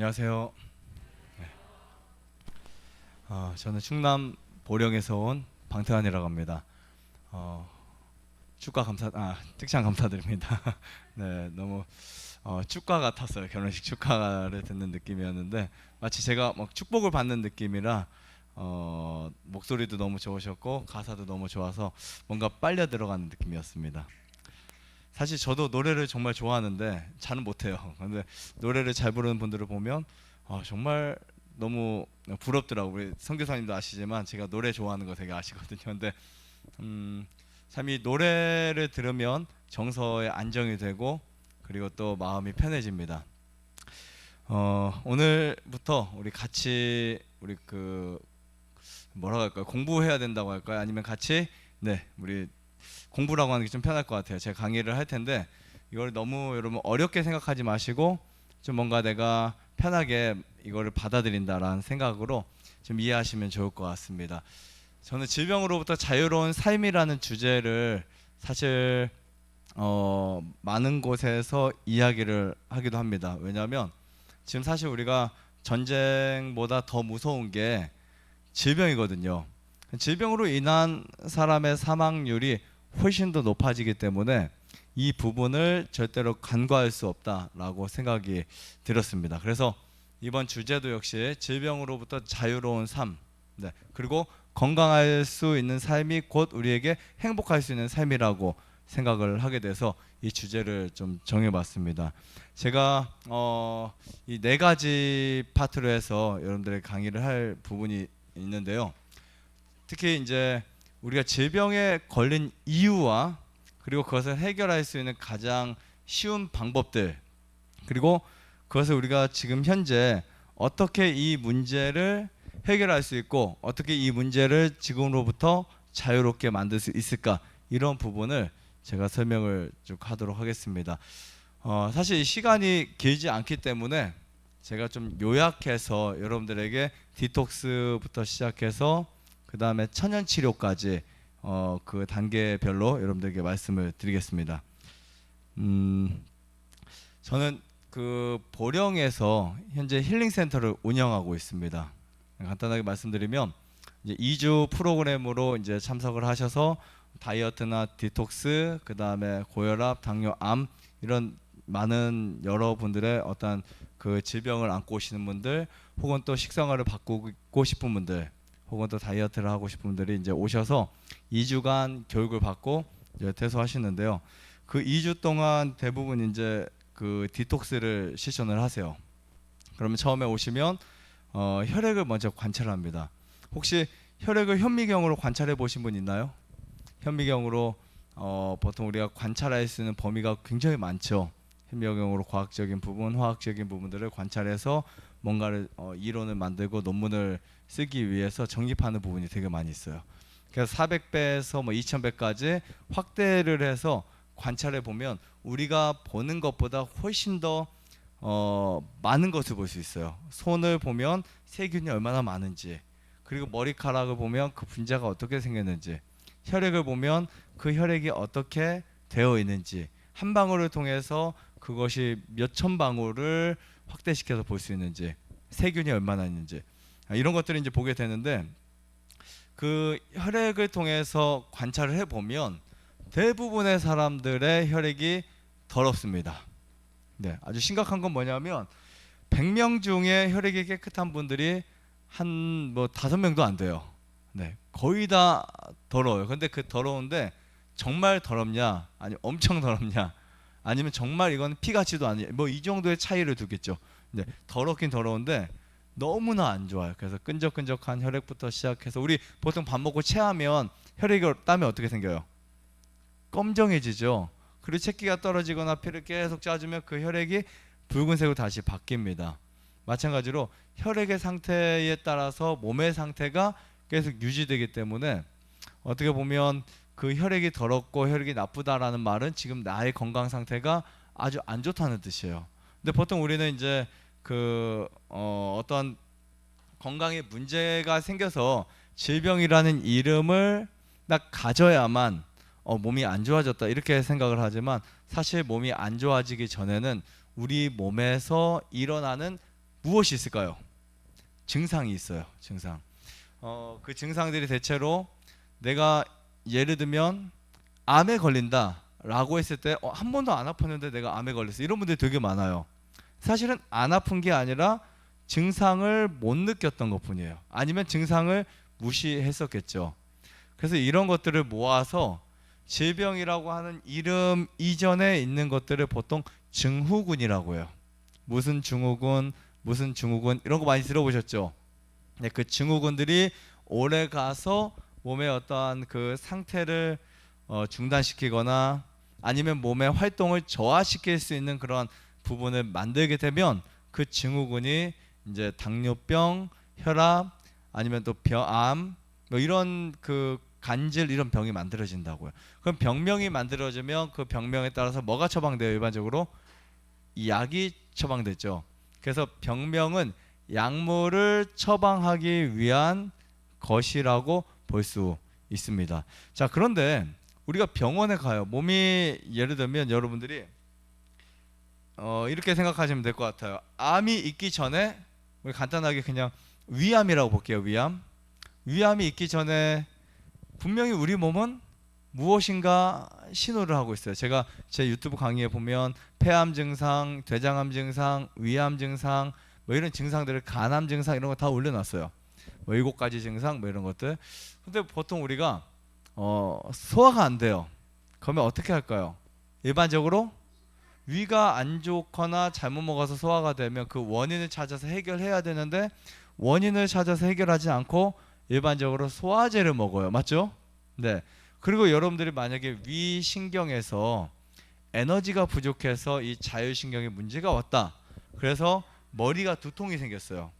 안녕하세요. 네. 저는 충남 보령에서 온 방태환이라고 합니다. 축가 감사, 칭찬 감사드립니다. 네, 너무 축가 같았어요. 결혼식 축가를 듣는 느낌이었는데 마치 제가 막 축복을 받는 느낌이라 목소리도 너무 좋으셨고 가사도 너무 좋아서 뭔가 빨려 들어가는 느낌이었습니다. 사실 저도 노래를 정말 좋아하는데 잘은 못해요. 근데 노래를 잘 부르는 분들을 보면 정말 너무 부럽더라고요. 우리 선교사님도 아시지만 제가 노래 좋아하는 거 되게 아시거든요. 근데 참 이 노래를 들으면 정서에 안정이 되고 그리고 또 마음이 편해집니다. 오늘부터 우리 같이 우리 뭐라고 할까요? 공부해야 된다고 할까요? 아니면 같이 우리 공부라고 하는 게 좀 편할 것 같아요. 제가 강의를 할 텐데 이걸 너무 여러분 어렵게 생각하지 마시고 좀 뭔가 내가 편하게 이거를 받아들인다라는 생각으로 좀 이해하시면 좋을 것 같습니다. 저는 질병으로부터 자유로운 삶이라는 주제를 사실 많은 곳에서 이야기를 하기도 합니다. 왜냐하면 지금 사실 우리가 전쟁보다 더 무서운 게 질병이거든요. 질병으로 인한 사람의 사망률이 훨씬 더 높아지기 때문에 이 부분을 절대로 간과할 수 없다라고 생각이 들었습니다. 그래서 이번 주제도 역시 질병으로부터 자유로운 삶, 그리고 건강할 수 있는 삶이 곧 우리에게 행복할 수 있는 삶이라고 생각을 하게 돼서 이 주제를 좀 정해봤습니다. 제가 이 4가지 파트로 해서 여러분들의 강의를 할 부분이 있는데요. 특히 이제 우리가 질병에 걸린 이유와 그리고 그것을 해결할 수 있는 가장 쉬운 방법들, 그리고 그것을 우리가 지금 현재 어떻게 이 문제를 해결할 수 있고 어떻게 이 문제를 지금으로부터 자유롭게 만들 수 있을까, 이런 부분을 제가 설명을 쭉 하도록 하겠습니다. 사실 이 시간이 길지 않기 때문에 제가 좀 요약해서 여러분들에게 디톡스부터 시작해서 그 다음에 천연 치료까지 그 단계별로 여러분들에게 말씀을 드리겠습니다. 저는 그 보령에서 현재 힐링센터를 운영하고 있습니다. 간단하게 말씀드리면 이제 2주 프로그램으로 이제 참석을 하셔서 다이어트나 디톡스, 그 다음에 고혈압, 당뇨, 암 이런 많은 여러분들의 어떤 그 질병을 안고 오시는 분들, 혹은 또 식생활을 바꾸고 싶은 분들, 혹은 또 다이어트를 하고 싶은 분들이 이제 오셔서 2주간 교육을 받고 이제 퇴소하시는데요. 그 2주 동안 대부분 이제 그 디톡스를 실천을 하세요. 그러면 처음에 오시면 혈액을 먼저 관찰합니다. 혹시 혈액을 현미경으로 관찰해 보신 분 있나요? 현미경으로 보통 우리가 관찰할 수 있는 범위가 굉장히 많죠. 현미경으로 과학적인 부분, 화학적인 부분들을 관찰해서 뭔가를 이론을 만들고 논문을 쓰기 위해서 정립하는 부분이 되게 많이 있어요. 그래서 400배에서 2000배까지 확대를 해서 관찰해 보면 우리가 보는 것보다 훨씬 더 많은 것을 볼 수 있어요. 손을 보면 세균이 얼마나 많은지, 그리고 머리카락을 보면 그 분자가 어떻게 생겼는지, 혈액을 보면 그 혈액이 어떻게 되어 있는지, 한 방울을 통해서 그것이 몇천 방울을 확대시켜서 볼 수 있는지, 세균이 얼마나 있는지, 이런 것들을 이제 보게 되는데, 그 혈액을 통해서 관찰을 해보면 대부분의 사람들의 혈액이 더럽습니다. 아주 심각한 건 뭐냐면 100명 중에 혈액이 깨끗한 분들이 한 5명도 안 돼요. 거의 다 더러워요. 근데 그 더러운데 정말 더럽냐, 아니면 엄청 더럽냐, 아니면 정말 이건 피 같지도 않냐, 이 정도의 차이를 두겠죠. 더럽긴 더러운데 너무나 안 좋아요. 그래서 끈적끈적한 혈액부터 시작해서, 우리 보통 밥 먹고 체하면 혈액이 땀이 어떻게 생겨요? 검정해지죠. 그리고 채기가 떨어지거나 피를 계속 짜주면 그 혈액이 붉은색으로 다시 바뀝니다. 마찬가지로 혈액의 상태에 따라서 몸의 상태가 계속 유지되기 때문에 어떻게 보면 그 혈액이 더럽고 혈액이 나쁘다라는 말은 지금 나의 건강 상태가 아주 안 좋다는 뜻이에요. 근데 보통 우리는 이제 어떤 건강에 문제가 생겨서 질병이라는 이름을 딱 가져야만 몸이 안 좋아졌다 이렇게 생각을 하지만, 사실 몸이 안 좋아지기 전에는 우리 몸에서 일어나는 무엇이 있을까요? 증상이 있어요. 증상. 그 증상들이 대체로 내가 예를 들면 암에 걸린다라고 했을 때 한 번도 안 아팠는데 내가 암에 걸렸어. 이런 분들이 되게 많아요. 사실은 안 아픈 게 아니라 증상을 못 느꼈던 것뿐이에요. 아니면 증상을 무시했었겠죠. 그래서 이런 것들을 모아서 질병이라고 하는 이름 이전에 있는 것들을 보통 증후군이라고 해요. 무슨 증후군, 무슨 증후군 이런 거 많이 들어보셨죠? 네, 그 증후군들이 오래 가서 몸의 어떠한 그 상태를 중단시키거나 아니면 몸의 활동을 저하시킬 수 있는 그런 부분을 만들게 되면 그 증후군이 이제 당뇨병, 혈압 아니면 또 암 뭐 이런 그 간질 이런 병이 만들어진다고요. 그럼 병명이 만들어지면 그 병명에 따라서 뭐가 처방돼요? 일반적으로 이 약이 처방되죠. 그래서 병명은 약물을 처방하기 위한 것이라고 볼 수 있습니다. 자, 그런데 우리가 병원에 가요. 몸이 예를 들면 여러분들이 이렇게 생각하시면 될 것 같아요. 암이 있기 전에 우리 간단하게 그냥 위암이라고 볼게요. 위암이 있기 전에 분명히 우리 몸은 무엇인가 신호를 하고 있어요. 제가 제 유튜브 강의에 보면 폐암 증상, 대장암 증상, 위암 증상 뭐 이런 증상들을 간암 증상 이런 거 다 올려놨어요. 뭐 7가지 증상 뭐 이런 것들. 근데 보통 우리가 소화가 안 돼요. 그러면 어떻게 할까요? 일반적으로 위가 안 좋거나 잘못 먹어서 소화가 되면 그 원인을 찾아서 해결해야 되는데 원인을 찾아서 해결하지 않고 일반적으로 소화제를 먹어요. 맞죠? 네. 그리고 여러분들이 만약에 위 신경에서 에너지가 부족해서 이 자율신경에 문제가 왔다. 그래서 머리가 두통이 생겼어요.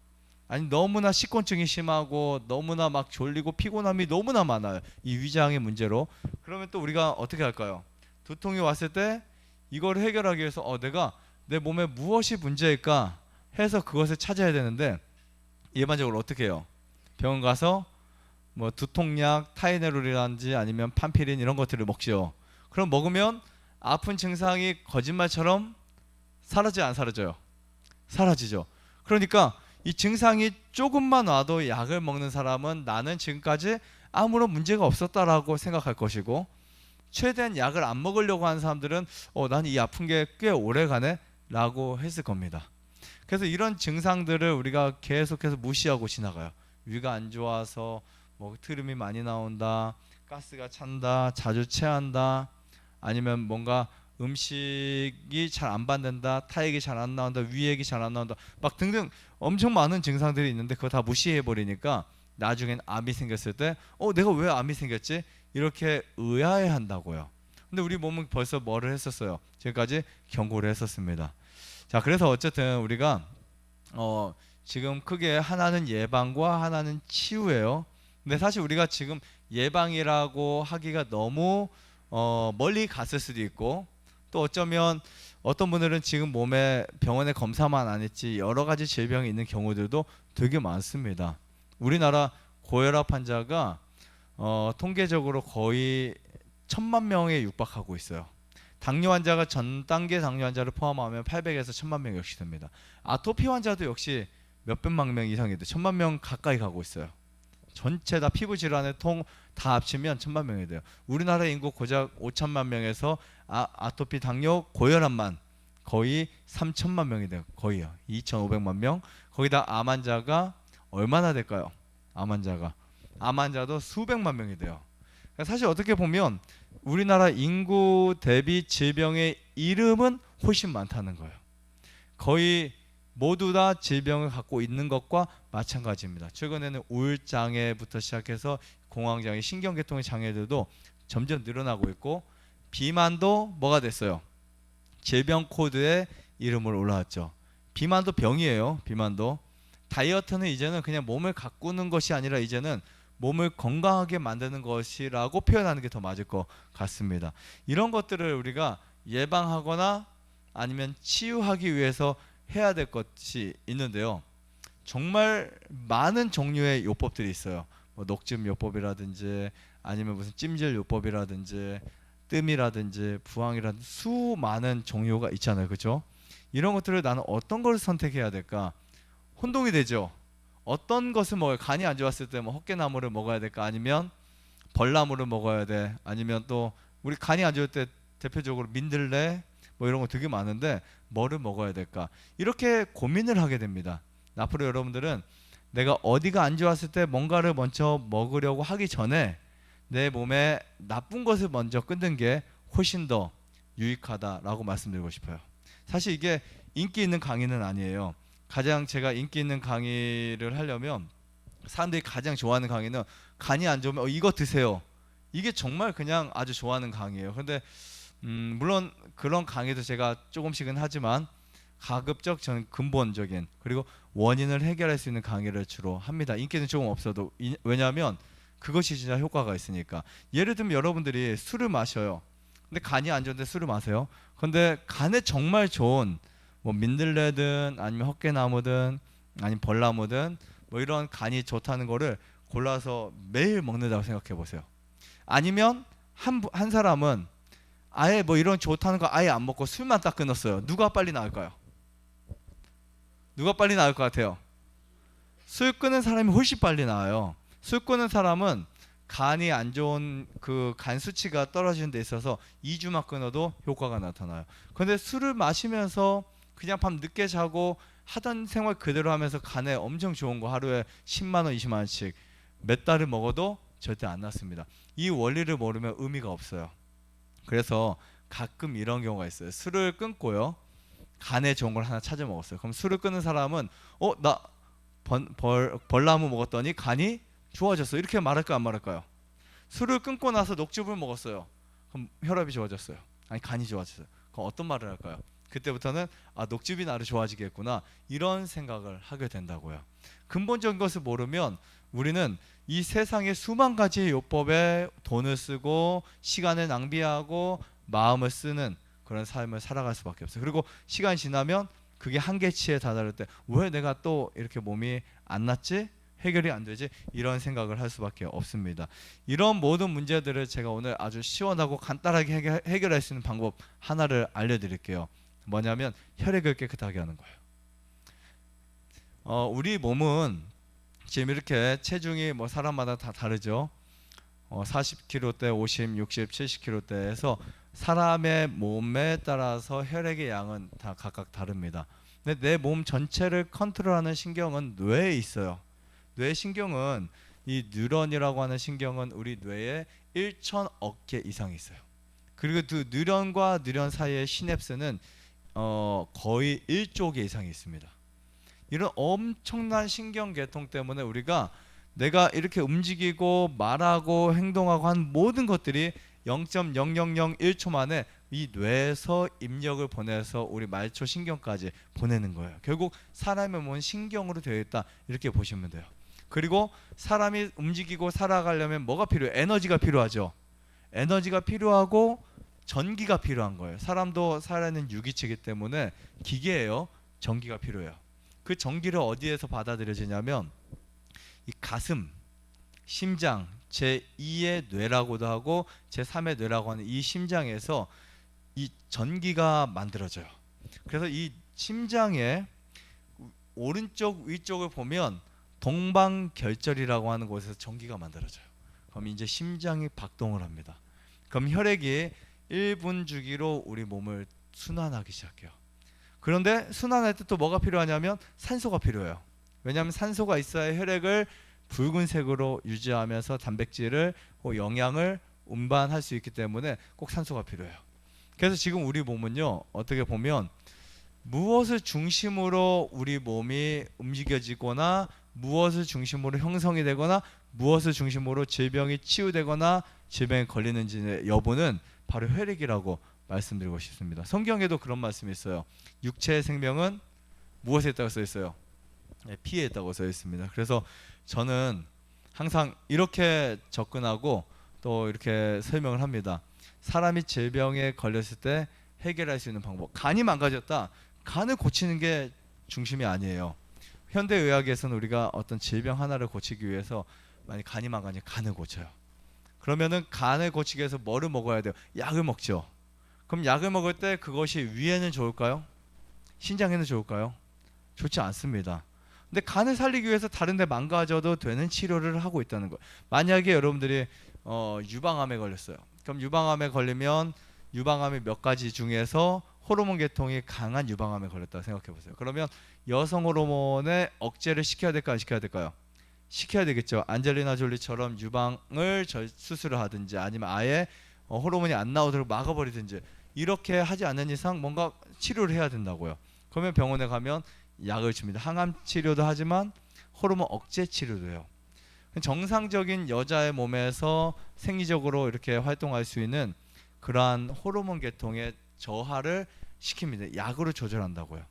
아니 너무나 식곤증이 심하고 너무나 막 졸리고 피곤함이 너무나 많아요. 이 위장의 문제로. 그러면 또 우리가 어떻게 할까요? 두통이 왔을 때 이걸 해결하기 위해서 내가 내 몸에 무엇이 문제일까 해서 그것을 찾아야 되는데 일반적으로 어떻게 해요? 병원 가서 뭐 두통약 타이네롤이라든지 아니면 판피린 이런 것들을 먹죠. 그럼 먹으면 아픈 증상이 거짓말처럼 사라져요, 안 사라져요? 사라지죠. 그러니까 이 증상이 조금만 와도 약을 먹는 사람은 나는 지금까지 아무런 문제가 없었다라고 생각할 것이고 최대한 약을 안 먹으려고 하는 사람들은 난 이 아픈 게 꽤 오래가네 라고 했을 겁니다. 그래서 이런 증상들을 우리가 계속해서 무시하고 지나가요. 위가 안 좋아서 뭐 트름이 많이 나온다, 가스가 찬다, 자주 체한다, 아니면 뭔가 음식이 잘 안 받는다, 타액이 잘 안 나온다, 위액이 잘 안 나온다, 막 등등 엄청 많은 증상들이 있는데 그거 다 무시해 버리니까 나중엔 암이 생겼을 때 내가 왜 암이 생겼지? 이렇게 의아해한다고요. 근데 우리 몸은 벌써 뭐를 했었어요? 지금까지 경고를 했었습니다. 자, 그래서 어쨌든 우리가 지금 크게 하나는 예방과 하나는 치유예요. 근데 사실 우리가 지금 예방이라고 하기가 너무 멀리 갔을 수도 있고 또 어쩌면 어떤 분들은 지금 몸에 병원에 검사만 안 했지 여러 가지 질병이 있는 경우들도 되게 많습니다. 우리나라 고혈압 환자가 통계적으로 거의 1,000만 명에 육박하고 있어요. 당뇨 환자가 전 단계 당뇨 환자를 포함하면 800에서 1,000만 명 역시 됩니다. 아토피 환자도 역시 몇백만 명 이상이 돼 1,000만 명 가까이 가고 있어요. 전체 다 피부 질환의 다 합치면 1,000만 명이 돼요. 우리나라 인구 고작 5천만 명에서 아토피 당뇨 고혈압만 거의 3천만 명이 돼요. 거의요. 2,500만 명. 거기다 암 환자가 얼마나 될까요? 암 환자도 수백만 명이 돼요. 사실 어떻게 보면 우리나라 인구 대비 질병의 이름은 훨씬 많다는 거예요. 거의 모두 다 질병을 갖고 있는 것과 마찬가지입니다. 최근에는 우울장애부터 시작해서 공황장애, 신경계통의 장애들도 점점 늘어나고 있고 비만도 뭐가 됐어요? 질병 코드의 이름으로 올라왔죠. 비만도 병이에요. 비만도. 다이어트는 이제는 그냥 몸을 가꾸는 것이 아니라 이제는 몸을 건강하게 만드는 것이라고 표현하는 게 더 맞을 것 같습니다. 이런 것들을 우리가 예방하거나 아니면 치유하기 위해서 해야 될 것이 있는데요. 정말 많은 종류의 요법들이 있어요. 뭐 녹즙 요법이라든지 아니면 무슨 찜질 요법이라든지 뜸이라든지 부항이라든지 수많은 종류가 있잖아요. 그렇죠? 이런 것들을 나는 어떤 걸 선택해야 될까? 혼동이 되죠. 어떤 것을 먹어요? 간이 안 좋았을 때 뭐 헛개나무를 먹어야 될까? 아니면 벌나무를 먹어야 돼? 아니면 또 우리 간이 안 좋을 때 대표적으로 민들레 뭐 이런 거 되게 많은데 뭐를 먹어야 될까? 이렇게 고민을 하게 됩니다. 앞으로 여러분들은 내가 어디가 안 좋았을 때 뭔가를 먼저 먹으려고 하기 전에 내 몸에 나쁜 것을 먼저 끊는 게 훨씬 더 유익하다라고 말씀드리고 싶어요. 사실 이게 인기 있는 강의는 아니에요. 가장 제가 인기 있는 강의를 하려면 사람들이 가장 좋아하는 강의는 간이 안 좋으면 이거 드세요. 이게 정말 그냥 아주 좋아하는 강의예요. 근데 물론 그런 강의도 제가 조금씩은 하지만 가급적 저는 근본적인 그리고 원인을 해결할 수 있는 강의를 주로 합니다. 인기는 조금 없어도 왜냐하면 그것이 진짜 효과가 있으니까. 예를 들면 여러분들이 술을 마셔요. 근데 간이 안 좋은데 술을 마세요. 근데 간에 정말 좋은 뭐 민들레든 아니면 헛개나무든 아니면 벌나무든 뭐 이런 간이 좋다는 거를 골라서 매일 먹는다고 생각해 보세요. 아니면 한 사람은 아예 뭐 이런 좋다는 거 아예 안 먹고 술만 딱 끊었어요. 누가 빨리 나을까요? 누가 빨리 나을 것 같아요? 술 끊는 사람이 훨씬 빨리 나아요. 술 끊는 사람은 간이 안 좋은 그 간 수치가 떨어지는 데 있어서 2주만 끊어도 효과가 나타나요. 그런데 술을 마시면서 그냥 밤 늦게 자고 하던 생활 그대로 하면서 간에 엄청 좋은 거 하루에 10만 원, 20만 원씩 몇 달을 먹어도 절대 안 낫습니다. 이 원리를 모르면 의미가 없어요. 그래서 가끔 이런 경우가 있어요. 술을 끊고요. 간에 좋은 걸 하나 찾아 먹었어요. 그럼 술을 끊는 사람은 나 벌나무 먹었더니 간이 좋아졌어. 이렇게 말할까요, 안 말할까요? 술을 끊고 나서 녹즙을 먹었어요. 그럼 혈압이 좋아졌어요. 아니 간이 좋아졌어요. 그럼 어떤 말을 할까요? 그때부터는 녹즙이 나를 좋아지겠구나 이런 생각을 하게 된다고요. 근본적인 것을 모르면 우리는 이 세상의 수만 가지 요법에 돈을 쓰고 시간을 낭비하고 마음을 쓰는 그런 삶을 살아갈 수밖에 없어요. 그리고 시간이 지나면 그게 한계치에 다다를 때 왜 내가 또 이렇게 몸이 안 낫지? 해결이 안 되지? 이런 생각을 할 수밖에 없습니다. 이런 모든 문제들을 제가 오늘 아주 시원하고 간단하게 해결할 수 있는 방법 하나를 알려드릴게요. 뭐냐면 혈액을 깨끗하게 하는 거예요. 우리 몸은 지금 이렇게 체중이 뭐 사람마다 다 다르죠. 40kg대, 50, 60, 70kg대에서 사람의 몸에 따라서 혈액의 양은 다 각각 다릅니다. 근데 내 몸 전체를 컨트롤하는 신경은 뇌에 있어요. 뇌 신경은 이 뉴런이라고 하는 신경은 우리 뇌에 1,000억 개 이상 있어요. 그리고 그 뉴런과 뉴런 사이의 시냅스는 거의 1조 개 이상이 있습니다. 이런 엄청난 신경계통 때문에 우리가 내가 이렇게 움직이고 말하고 행동하고 한 모든 것들이 0.0001초 만에 이 뇌에서 입력을 보내서 우리 말초 신경까지 보내는 거예요. 결국 사람의 몸은 신경으로 되어 있다 이렇게 보시면 돼요. 그리고 사람이 움직이고 살아가려면 뭐가 필요해요? 에너지가 필요하죠. 에너지가 필요하고 전기가 필요한 거예요. 사람도 살아있는 유기체이기 때문에 기계예요. 전기가 필요해요. 그 전기를 어디에서 받아들여지냐면 이 가슴, 심장, 제2의 뇌라고도 하고 제3의 뇌라고 하는 이 심장에서 이 전기가 만들어져요. 그래서 이 심장의 오른쪽 위쪽을 보면 동방결절이라고 하는 곳에서 전기가 만들어져요. 그럼 이제 심장이 박동을 합니다. 그럼 혈액이 1분 주기로 우리 몸을 순환하기 시작해요. 그런데 순환할 때 또 뭐가 필요하냐면 산소가 필요해요. 왜냐하면 산소가 있어야 혈액을 붉은색으로 유지하면서 단백질을 영양을 운반할 수 있기 때문에 꼭 산소가 필요해요. 그래서 지금 우리 몸은요, 어떻게 보면 무엇을 중심으로 우리 몸이 움직여지거나 무엇을 중심으로 형성이 되거나 무엇을 중심으로 질병이 치유되거나 질병에 걸리는지의 여부는 바로 혈액이라고 말씀드리고 싶습니다. 성경에도 그런 말씀이 있어요. 육체의 생명은 무엇에 있다고 써 있어요? 피에 있다고 써 있습니다. 그래서 저는 항상 이렇게 접근하고 또 이렇게 설명을 합니다. 사람이 질병에 걸렸을 때 해결할 수 있는 방법. 간이 망가졌다. 간을 고치는 게 중심이 아니에요. 현대의학에서는 우리가 어떤 질병 하나를 고치기 위해서 만약 간이 망가지면 간을 고쳐요. 그러면은 간을 고치기 위해서 뭐를 먹어야 돼요? 약을 먹죠. 그럼 약을 먹을 때 그것이 위에는 좋을까요? 신장에는 좋을까요? 좋지 않습니다. 근데 간을 살리기 위해서 다른 데 망가져도 되는 치료를 하고 있다는 거예요. 만약에 여러분들이 유방암에 걸렸어요. 그럼 유방암에 걸리면 유방암이 몇 가지 중에서 호르몬 계통이 강한 유방암에 걸렸다고 생각해 보세요. 그러면 여성 호르몬에 억제를 시켜야 될까요? 안 시켜야 될까요? 시켜야 되겠죠. 안젤리나 졸리처럼 유방을 수술을 하든지 아니면 아예 호르몬이 안 나오도록 막아버리든지 이렇게 하지 않는 이상 뭔가 치료를 해야 된다고요. 그러면 병원에 가면 약을 줍니다. 항암 치료도 하지만 호르몬 억제 치료도 해요. 정상적인 여자의 몸에서 생리적으로 이렇게 활동할 수 있는 그러한 호르몬 계통의 저하를 시킵니다. 약으로 조절한다고요.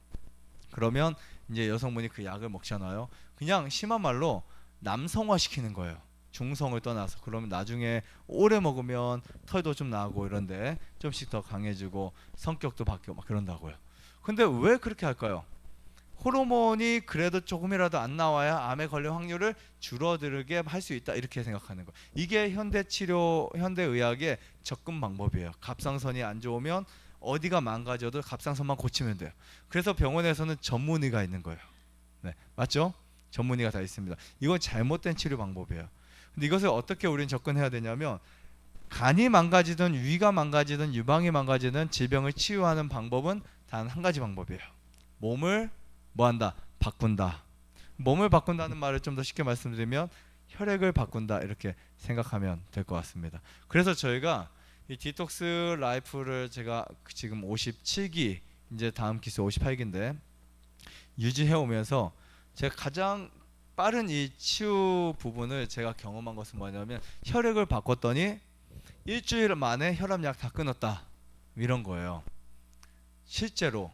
그러면 이제 여성분이 그 약을 먹잖아요. 그냥 심한 말로 남성화 시키는 거예요. 중성을 떠나서. 그러면 나중에 오래 먹으면 털도 좀 나고 이런데 좀씩 더 강해지고 성격도 바뀌고 막 그런다고요. 근데 왜 그렇게 할까요? 호르몬이 그래도 조금이라도 안 나와야 암에 걸릴 확률을 줄어들게 할 수 있다 이렇게 생각하는 거예요. 이게 현대 치료, 현대 의학의 접근 방법이에요. 갑상선이 안 좋으면 어디가 망가져도 갑상선만 고치면 돼요. 그래서 병원에서는 전문의가 있는 거예요. 네, 맞죠? 전문의가 다 있습니다. 이건 잘못된 치료 방법이에요. 근데 이것을 어떻게 우리는 접근해야 되냐면 간이 망가지든 위가 망가지든 유방이 망가지든 질병을 치유하는 방법은 단 한 가지 방법이에요. 몸을 뭐한다? 바꾼다. 몸을 바꾼다는 말을 좀 더 쉽게 말씀드리면 혈액을 바꾼다 이렇게 생각하면 될 것 같습니다. 그래서 저희가 이 디톡스 라이프를 제가 지금 57기 이제 다음 기수 58기인데 유지해 오면서 제가 가장 빠른 이 치유 부분을 제가 경험한 것은 뭐냐면 혈액을 바꿨더니 일주일 만에 혈압약 다 끊었다 이런 거예요. 실제로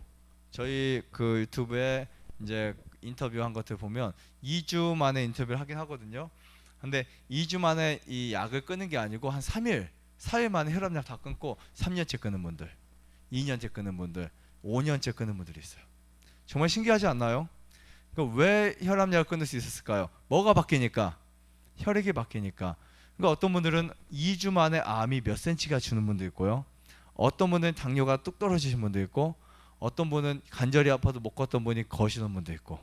저희 그 유튜브에 이제 인터뷰한 것들 보면 2주 만에 인터뷰를 하긴 하거든요. 근데 2주 만에 이 약을 끊는 게 아니고 한 3일, 4일 만에 혈압약 다 끊고 3년째 끊는 분들, 2년째 끊는 분들, 5년째 끊는 분들이 있어요. 정말 신기하지 않나요? 그러니까 왜 혈압약을 끊을 수 있었을까요? 뭐가 바뀌니까? 혈액이 바뀌니까. 그러니까 어떤 분들은 2주 만에 암이 몇 센치가 주는 분도 있고요. 어떤 분들은 당뇨가 뚝 떨어지신 분도 있고 어떤 분은 관절이 아파도 못 걷던 분이 거시는 분도 있고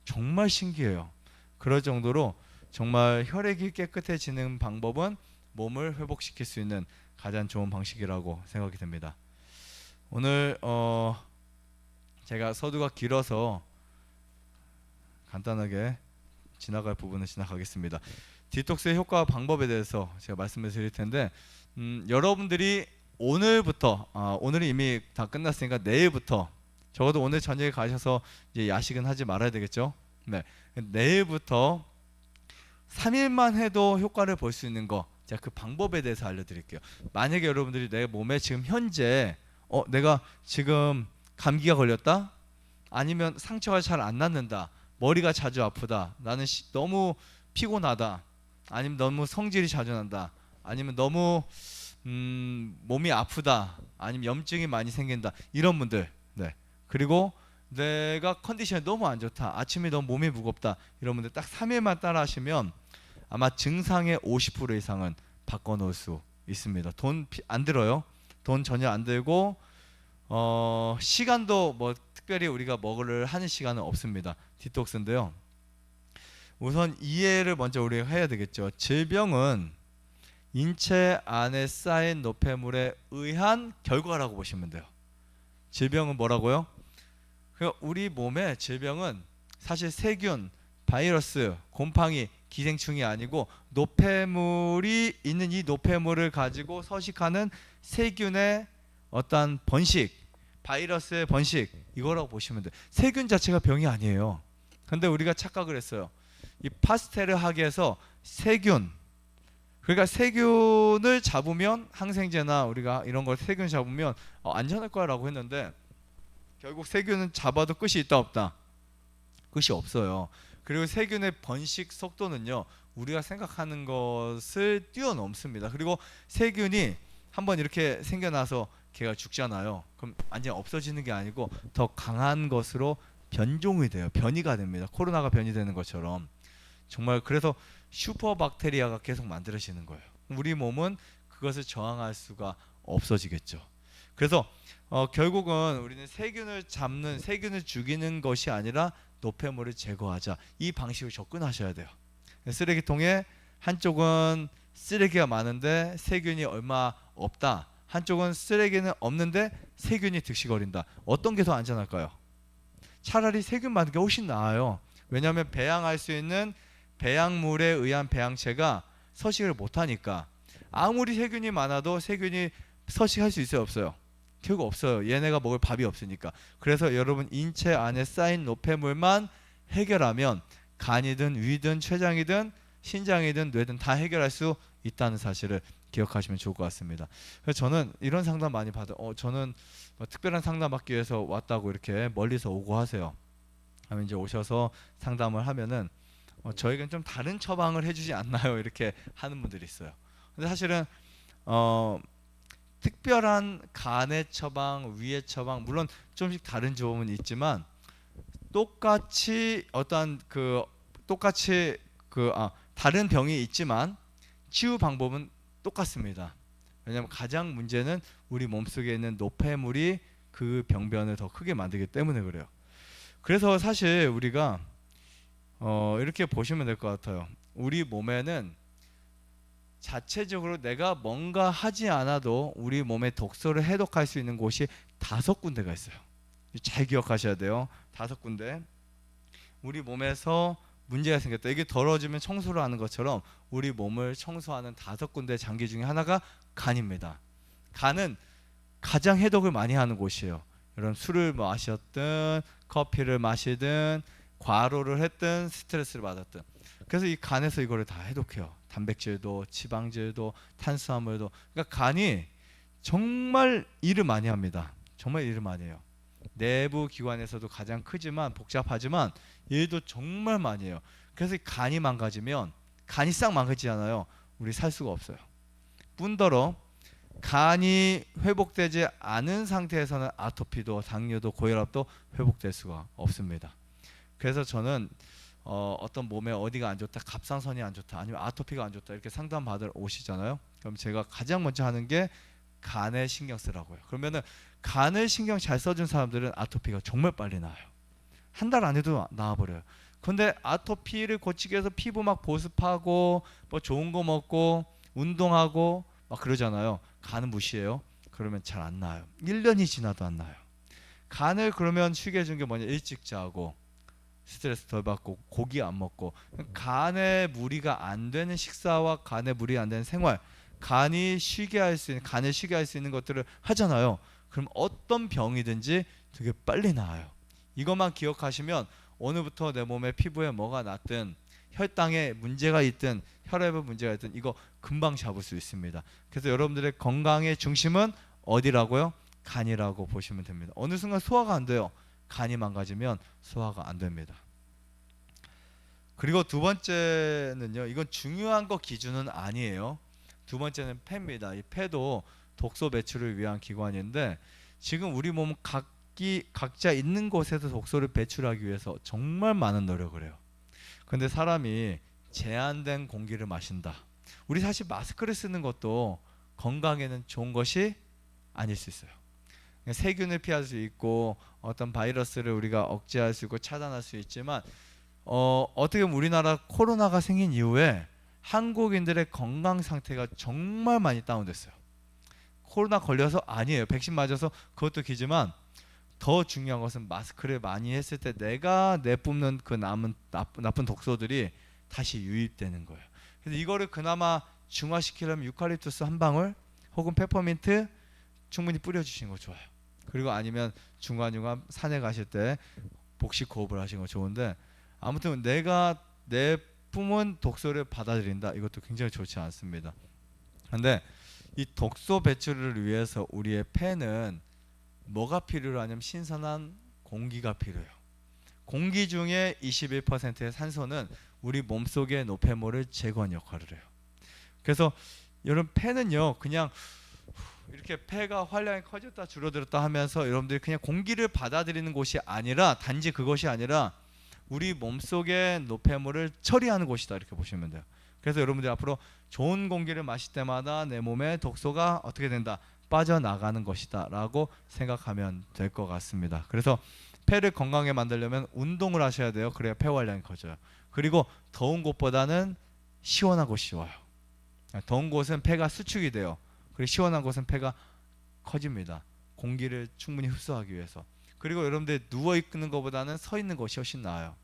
정말 신기해요. 그럴 정도로 정말 혈액이 깨끗해지는 방법은 몸을 회복시킬 수 있는 가장 좋은 방식이라고 생각이 됩니다. 오늘 제가 서두가 길어서 간단하게 지나갈 부분은 지나가겠습니다. 디톡스의 효과 방법에 대해서 제가 말씀을 드릴 텐데 여러분들이 오늘부터 오늘이 이미 다 끝났으니까 내일부터 적어도 오늘 저녁에 가셔서 이제 야식은 하지 말아야 되겠죠. 네, 내일부터 3일만 해도 효과를 볼 수 있는 거 제가 그 방법에 대해서 알려드릴게요. 만약에 여러분들이 내 몸에 지금 현재 내가 지금 감기가 걸렸다 아니면 상처가 잘 안 낫는다 머리가 자주 아프다 나는 너무 피곤하다 아니면 너무 성질이 자주 난다 아니면 너무 몸이 아프다 아니면 염증이 많이 생긴다 이런 분들 네 그리고 내가 컨디션이 너무 안 좋다 아침에 너무 몸이 무겁다 이런 분들 딱 3일만 따라 하시면 아마 증상의 50% 이상은 바꿔놓을 수 있습니다. 돈 안 들어요. 돈 전혀 안 들고 시간도 뭐 특별히 우리가 먹을 하는 시간은 없습니다. 디톡스인데요. 우선 이해를 먼저 우리가 해야 되겠죠. 질병은 인체 안에 쌓인 노폐물에 의한 결과라고 보시면 돼요. 질병은 뭐라고요? 우리 몸의 질병은 사실 세균, 바이러스, 곰팡이, 기생충이 아니고 노폐물이 있는 이 노폐물을 가지고 서식하는 세균의 어떤 번식, 바이러스의 번식 이거라고 보시면 돼요. 세균 자체가 병이 아니에요. 근데 우리가 착각을 했어요. 이 파스테르 학에서 세균 그러니까 세균을 잡으면 항생제나 우리가 이런 걸 세균 잡으면 안전할 거라고 했는데 결국 세균은 잡아도 끝이 있다 없다? 끝이 없어요. 그리고 세균의 번식 속도는요 우리가 생각하는 것을 뛰어넘습니다. 그리고 세균이 한번 이렇게 생겨나서 걔가 죽잖아요. 그럼 완전히 없어지는 게 아니고 더 강한 것으로 변종이 돼요. 변이가 됩니다. 코로나가 변이되는 것처럼. 정말 그래서 슈퍼박테리아가 계속 만들어지는 거예요. 우리 몸은 그것을 저항할 수가 없어지겠죠. 그래서 결국은 우리는 세균을 잡는, 세균을 죽이는 것이 아니라 노폐물을 제거하자. 이 방식으로 접근하셔야 돼요. 쓰레기통에 한쪽은 쓰레기가 많은데 세균이 얼마 없다. 한쪽은 쓰레기는 없는데 세균이 득실거린다. 어떤 게 더 안전할까요? 차라리 세균 많은 게 훨씬 나아요. 왜냐하면 배양할 수 있는 배양물에 의한 배양체가 서식을 못하니까. 아무리 세균이 많아도 세균이 서식할 수 있어요, 없어요? 결국 없어요. 얘네가 먹을 밥이 없으니까. 그래서 여러분 인체 안에 쌓인 노폐물만 해결하면 간이든 위든 췌장이든 신장이든 뇌든 다 해결할 수 있다는 사실을 기억하시면 좋을 것 같습니다. 그래서 저는 이런 상담 많이 받아요. 저는 뭐 특별한 상담 받기 위해서 왔다고 이렇게 멀리서 오고 하세요. 하면 이제 오셔서 상담을 하면은 저에겐 좀 다른 처방을 해주지 않나요? 이렇게 하는 분들이 있어요. 근데 사실은 특별한 간의 처방, 위의 처방, 물론 좀씩 다른 조음은 있지만 똑같이 다른 병이 있지만 치유 방법은 똑같습니다. 왜냐하면 가장 문제는 우리 몸속에 있는 노폐물이 그 병변을 더 크게 만들기 때문에 그래요. 그래서 사실 우리가 이렇게 보시면 될 것 같아요. 우리 몸에는 자체적으로 내가 뭔가 하지 않아도 우리 몸의 독소를 해독할 수 있는 곳이 5군데가 있어요. 잘 기억하셔야 돼요. 5군데. 우리 몸에서 문제가 생겼다. 이게 더러워지면 청소를 하는 것처럼 우리 몸을 청소하는 5군데 장기 중에 하나가 간입니다. 간은 가장 해독을 많이 하는 곳이에요. 여러분 술을 마셨든 커피를 마시든 과로를 했든 스트레스를 받았든. 그래서 이 간에서 이거를 다 해독해요. 단백질도 지방질도 탄수화물도. 그러니까 간이 정말 일을 많이 합니다. 정말 일을 많이 해요. 내부 기관에서도 가장 크지만 복잡하지만 일도 정말 많이 해요. 그래서 간이 망가지면 간이 싹 망가지잖아요. 우리 살 수가 없어요. 뿐더러 간이 회복되지 않은 상태에서는 아토피도 당뇨도 고혈압도 회복될 수가 없습니다. 그래서 저는 어떤 몸에 어디가 안 좋다, 갑상선이 안 좋다, 아니면 아토피가 안 좋다 이렇게 상담 받으러 오시잖아요. 그럼 제가 가장 먼저 하는 게 간에 신경 쓰라고요. 그러면은 간을 신경 잘 써준 사람들은 아토피가 정말 빨리 나아요. 한 달 안에도 나아버려요. 근데 아토피를 고치기 위해서 피부 막 보습하고 뭐 좋은 거 먹고 운동하고 막 그러잖아요. 간은 무시해요. 그러면 잘 안 나아요. 1년이 지나도 안 나아요. 간을 그러면 쉬게 해준 게 뭐냐, 일찍 자고 스트레스 덜 받고 고기 안 먹고 간에 무리가 안 되는 식사와 간에 무리 안 되는 생활, 간이 쉬게 할 수 있는, 간을 쉬게 할 수 있는 것들을 하잖아요. 그럼 어떤 병이든지 되게 빨리 나아요. 이것만 기억하시면 오늘부터 내 몸에 피부에 뭐가 났든 혈당에 문제가 있든 혈압에 문제가 있든 이거 금방 잡을 수 있습니다. 그래서 여러분들의 건강의 중심은 어디라고요? 간이라고 보시면 됩니다. 어느 순간 소화가 안 돼요. 간이 망가지면 소화가 안 됩니다. 그리고 두 번째는요. 이건 중요한 거 기준은 아니에요. 두 번째는 폐입니다. 이 폐도 독소 배출을 위한 기관인데 지금 우리 몸 각자 있는 곳에서 독소를 배출하기 위해서 정말 많은 노력을 해요. 근데 사람이 제한된 공기를 마신다. 우리 사실 마스크를 쓰는 것도 건강에는 좋은 것이 아닐 수 있어요. 세균을 피할 수 있고 어떤 바이러스를 우리가 억제할 수 있고 차단할 수 있지만 어떻게 보면 우리나라 코로나가 생긴 이후에 한국인들의 건강 상태가 정말 많이 다운됐어요. 코로나 걸려서 아니에요. 백신 맞아서 그것도 기지만 더 중요한 것은 마스크를 많이 했을 때 내가 내뿜는 그 남은 나쁜 독소들이 다시 유입되는 거예요. 그래서 이거를 그나마 중화시키려면 유칼립투스 한 방울 혹은 페퍼민트 충분히 뿌려주시는 거 좋아요. 그리고 아니면 중간중간 산에 가실 때 복식 호흡을 하시는 거 좋은데 아무튼 내가 내뿜은 독소를 받아들인다. 이것도 굉장히 좋지 않습니다. 근데 이 독소 배출을 위해서 우리의 폐는 뭐가 필요하냐면 신선한 공기가 필요해요. 공기 중에 21%의 산소는 우리 몸속의 노폐물을 제거하는 역할을 해요. 그래서 여러분 폐는요 그냥 이렇게 폐가 활량이 커졌다 줄어들었다 하면서 여러분들이 그냥 공기를 받아들이는 곳이 아니라 단지 그것이 아니라 우리 몸속의 노폐물을 처리하는 곳이다 이렇게 보시면 돼요. 그래서 여러분들이 앞으로 좋은 공기를 마실 때마다 내 몸에 독소가 어떻게 된다? 빠져나가는 것이다 라고 생각하면 될 것 같습니다. 그래서 폐를 건강하게 만들려면 운동을 하셔야 돼요. 그래야 폐 활량이 커져요. 그리고 더운 곳보다는 시원한 곳이 좋아요. 더운 곳은 폐가 수축이 돼요. 그리고 시원한 곳은 폐가 커집니다. 공기를 충분히 흡수하기 위해서. 그리고 여러분들 누워 있는 것보다는 서 있는 것이 훨씬 나아요.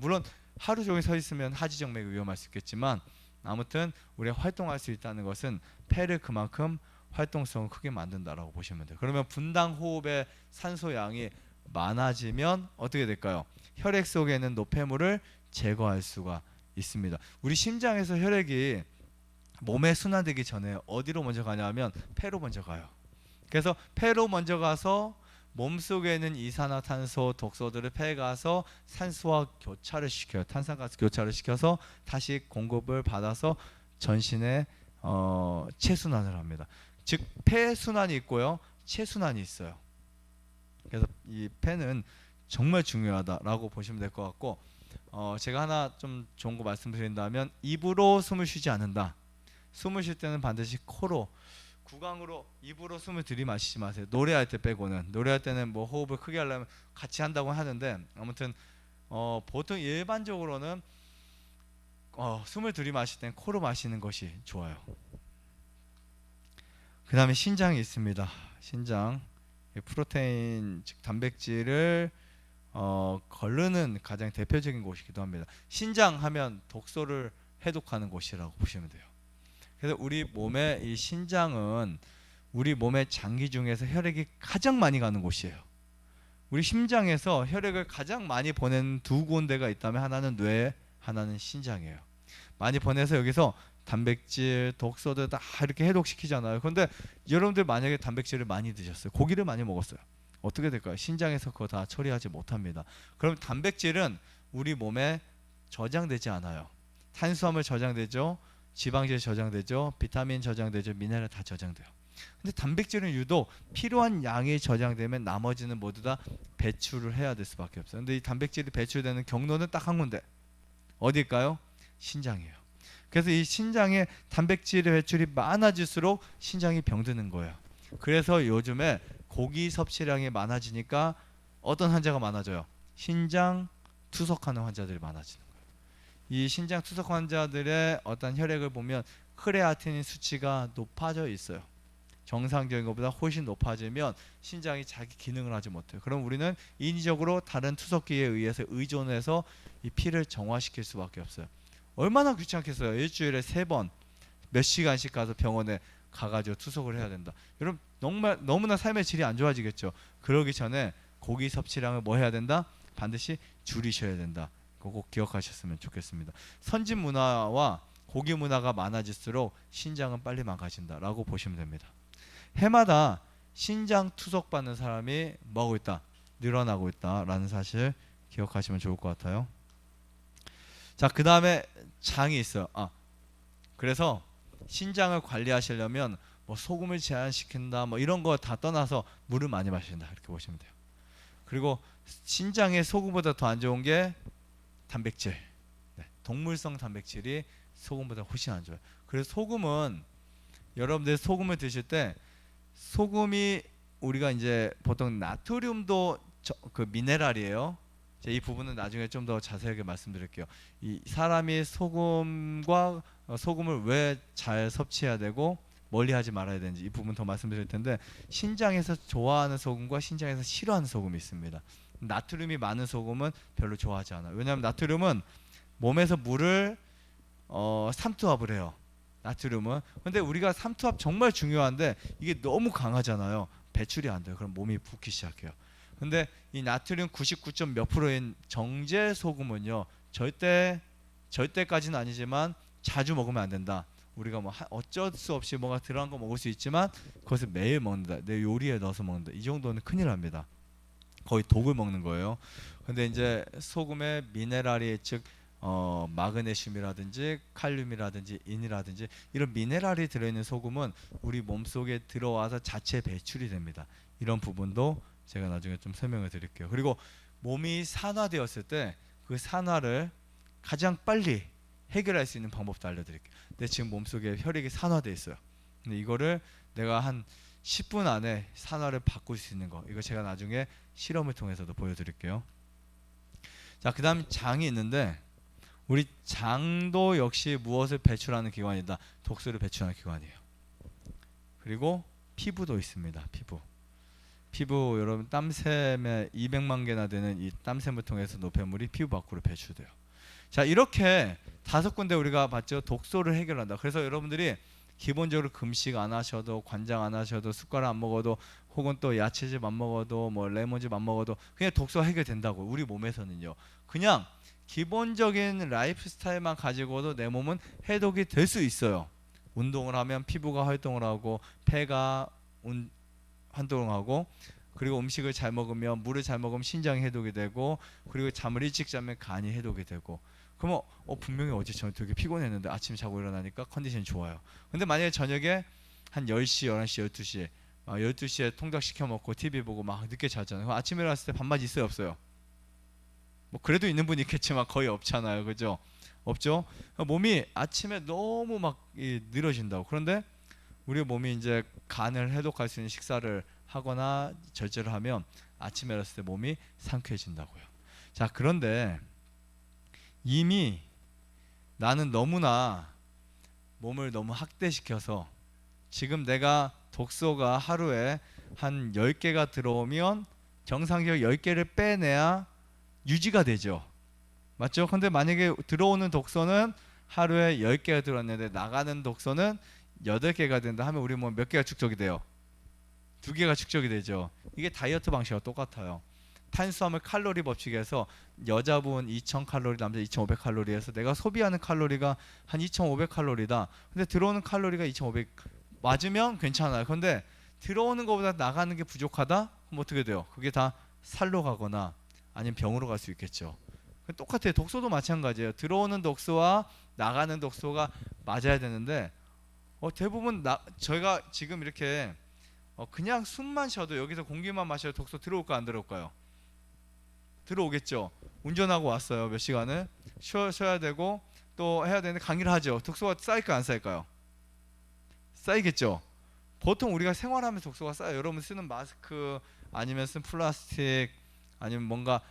물론 하루 종일 서 있으면 하지정맥이 위험할 수 있겠지만 아무튼 우리가 활동할 수 있다는 것은 폐를 그만큼 활동성을 크게 만든다라고 보시면 돼요. 그러면 분당 호흡의 산소 양이 많아지면 어떻게 될까요? 혈액 속에 있는 노폐물을 제거할 수가 있습니다. 우리 심장에서 혈액이 몸에 순환되기 전에 어디로 먼저 가냐면 폐로 먼저 가요. 그래서 폐로 먼저 가서 몸속에 있는 이산화탄소, 독소들을 폐에 가서 산소와 교차를 시켜요. 탄산가스 교차를 시켜서 다시 공급을 받아서 전신에 체순환을 합니다. 즉 폐순환이 있고요, 체순환이 있어요. 그래서 이 폐는 정말 중요하다라고 보시면 될 것 같고, 제가 하나 좀 좋은 거 말씀드린다면 입으로 숨을 쉬지 않는다. 숨을 쉴 때는 반드시 코로, 구강으로, 입으로 숨을 들이마시지 마세요. 노래할 때 빼고는. 노래할 때는 뭐 호흡을 크게 하려면 같이 한다고 하는데 아무튼 보통 일반적으로는 숨을 들이마실 땐 코로 마시는 것이 좋아요. 그 다음에 신장이 있습니다. 신장, 프로테인 즉 단백질을 거르는 가장 대표적인 곳이기도 합니다. 신장 하면 독소를 해독하는 곳이라고 보시면 돼요. 그래서 우리 몸의 이 신장은 우리 몸의 장기 중에서 혈액이 가장 많이 가는 곳이에요. 우리 심장에서 혈액을 가장 많이 보내는 두 군데가 있다면 하나는 뇌, 하나는 신장이에요. 많이 보내서 여기서 단백질, 독소들 다 이렇게 해독시키잖아요. 그런데 여러분들 만약에 단백질을 많이 드셨어요. 고기를 많이 먹었어요. 어떻게 될까요? 신장에서 그거 다 처리하지 못합니다. 그럼 단백질은 우리 몸에 저장되지 않아요. 탄수화물 저장되죠. 지방질 저장되죠. 비타민 저장되죠. 미네랄 다 저장돼요. 근데 단백질은 유독 필요한 양이 저장되면 나머지는 모두 다 배출을 해야 될 수밖에 없어요. 근데 이 단백질이 배출되는 경로는 딱 한 군데. 어디일까요? 신장이에요. 그래서 이 신장에 단백질의 배출이 많아질수록 신장이 병드는 거예요. 그래서 요즘에 고기 섭취량이 많아지니까 어떤 환자가 많아져요? 신장 투석하는 환자들이 많아지는 거예요. 이 신장 투석 환자들의 어떤 혈액을 보면 크레아틴 수치가 높아져 있어요. 정상적인 것보다 훨씬 높아지면 신장이 자기 기능을 하지 못해요. 그럼 우리는 인위적으로 다른 투석기에 의해서 의존해서 이 피를 정화시킬 수밖에 없어요. 얼마나 귀찮겠어요. 일주일에 3번 몇 시간씩 가서 병원에 가가지고 투석을 해야 된다. 여러분 너무나 삶의 질이 안 좋아지겠죠. 그러기 전에 고기 섭취량을 뭐 해야 된다? 반드시 줄이셔야 된다. 그거 꼭 기억하셨으면 좋겠습니다. 선진 문화와 고기 문화가 많아질수록 신장은 빨리 망가진다라고 보시면 됩니다. 해마다 신장 투석 받는 사람이 뭐하고 있다? 늘어나고 있다라는 사실 기억하시면 좋을 것 같아요. 자, 그 다음에 장이 있어요. 그래서 신장을 관리하시려면 뭐 소금을 제한시킨다 뭐 이런 거 다 떠나서 물을 많이 마신다 이렇게 보시면 돼요. 그리고 신장에 소금보다 더 안 좋은 게 단백질. 동물성 단백질이 소금보다 훨씬 안 좋아요. 그래서 소금은 여러분들 소금을 드실 때 소금이 우리가 이제 보통 나트륨도 그 미네랄이에요. 이 부분은 나중에 좀 더 자세하게 말씀드릴게요. 이 사람이 소금과 소금을 왜 잘 섭취해야 되고 멀리하지 말아야 되는지 이 부분 더 말씀드릴 텐데 신장에서 좋아하는 소금과 신장에서 싫어하는 소금이 있습니다. 나트륨이 많은 소금은 별로 좋아하지 않아요. 왜냐하면 나트륨은 몸에서 물을 삼투압을 해요. 나트륨은. 근데 우리가 삼투압 정말 중요한데 이게 너무 강하잖아요. 배출이 안 돼요. 그럼 몸이 붓기 시작해요. 근데 이 나트륨 99. 몇 %인 정제 소금은요 절대까지는 아니지만 자주 먹으면 안 된다. 우리가 뭐 어쩔 수 없이 뭐가 들어간 거 먹을 수 있지만 그것을 매일 먹는다. 내 요리에 넣어서 먹는다. 이 정도는 큰일 납니다. 거의 독을 먹는 거예요. 근데 이제 소금에 미네랄이 즉 마그네슘이라든지 칼륨이라든지 인이라든지 이런 미네랄이 들어있는 소금은 우리 몸속에 들어와서 자체 배출이 됩니다. 이런 부분도 제가 나중에 좀 설명을 드릴게요. 그리고 몸이 산화되었을 때 그 산화를 가장 빨리 해결할 수 있는 방법도 알려드릴게요. 근데 지금 몸속에 혈액이 산화되어 있어요. 근데 이거를 내가 한 10분 안에 산화를 바꿀 수 있는 거, 이거 제가 나중에 실험을 통해서도 보여드릴게요. 자, 그 다음 장이 있는데 우리 장도 역시 무엇을 배출하는 기관이다? 독소를 배출하는 기관이에요. 그리고 피부도 있습니다. 피부 여러분 땀샘에 200만 개나 되는 이 땀샘을 통해서 노폐물이 피부 밖으로 배출돼요. 자, 이렇게 5군데 우리가 봤죠. 독소를 해결한다. 그래서 여러분들이 기본적으로 금식 안 하셔도, 관장 안 하셔도, 숟가락 안 먹어도, 혹은 또 야채즙 안 먹어도, 뭐 레몬즙 안 먹어도 그냥 독소 해결된다고. 우리 몸에서는요. 그냥 기본적인 라이프 스타일만 가지고도 내 몸은 해독이 될 수 있어요. 운동을 하면 피부가 활동을 하고, 폐가 활동하고, 그리고 음식을 잘 먹으면, 물을 잘 먹으면 신장이 해독이 되고, 그리고 잠을 일찍 자면 간이 해독이 되고. 그러면 분명히 어제 저녁 되게 피곤했는데 아침에 자고 일어나니까 컨디션이 좋아요. 근데 만약에 저녁에 한 10시, 11시, 12시 12시에 통닭 시켜 먹고 TV 보고 막 늦게 자잖아요. 그럼 아침에 일어났을 때 밥맛 있어요, 없어요? 뭐 그래도 있는 분이 있겠지만 거의 없잖아요. 그죠? 없죠? 몸이 아침에 너무 막 늘어진다고. 그런데 우리 몸이 이제 간을 해독할 수 있는 식사를 하거나 절제를 하면 아침에 일어났을 때 몸이 상쾌해진다고요. 자, 그런데 이미 나는 너무나 몸을 너무 학대시켜서 지금 내가 독소가 하루에 한 10개가 들어오면 정상적으로 10개를 빼내야 유지가 되죠. 맞죠? 근데 만약에 들어오는 독소는 하루에 10개가 들어왔는데 나가는 독소는 8개가 된다 하면 우리 몸 몇 개가 축적이 돼요? 2개가 축적이 되죠. 이게 다이어트 방식과 똑같아요. 탄수화물 칼로리 법칙에서 여자분 2000칼로리, 남자 2500칼로리에서 내가 소비하는 칼로리가 한 2500칼로리다. 근데 들어오는 칼로리가 2500 맞으면 괜찮아요. 근데 들어오는 것보다 나가는 게 부족하다? 그럼 어떻게 돼요? 그게 다 살로 가거나 아니면 병으로 갈 수 있겠죠. 똑같아요. 독소도 마찬가지예요. 들어오는 독소와 나가는 독소가 맞아야 되는데 대부분 저희가 지금 이렇게 그냥 숨만 쉬어도, 여기서 공기만 마셔도 독소 들어올까 안 들어올까요? 들어오겠죠. 운전하고 왔어요. 몇 시간을 쉬어야 되고 또 해야 되는데 강의를 하죠. 독소가 쌓일까 안 쌓일까요? 쌓이겠죠. 보통 우리가 생활하면서 독소가 쌓여요. 여러분 쓰는 마스크, 아니면 쓴 플라스틱, 아니면 뭔가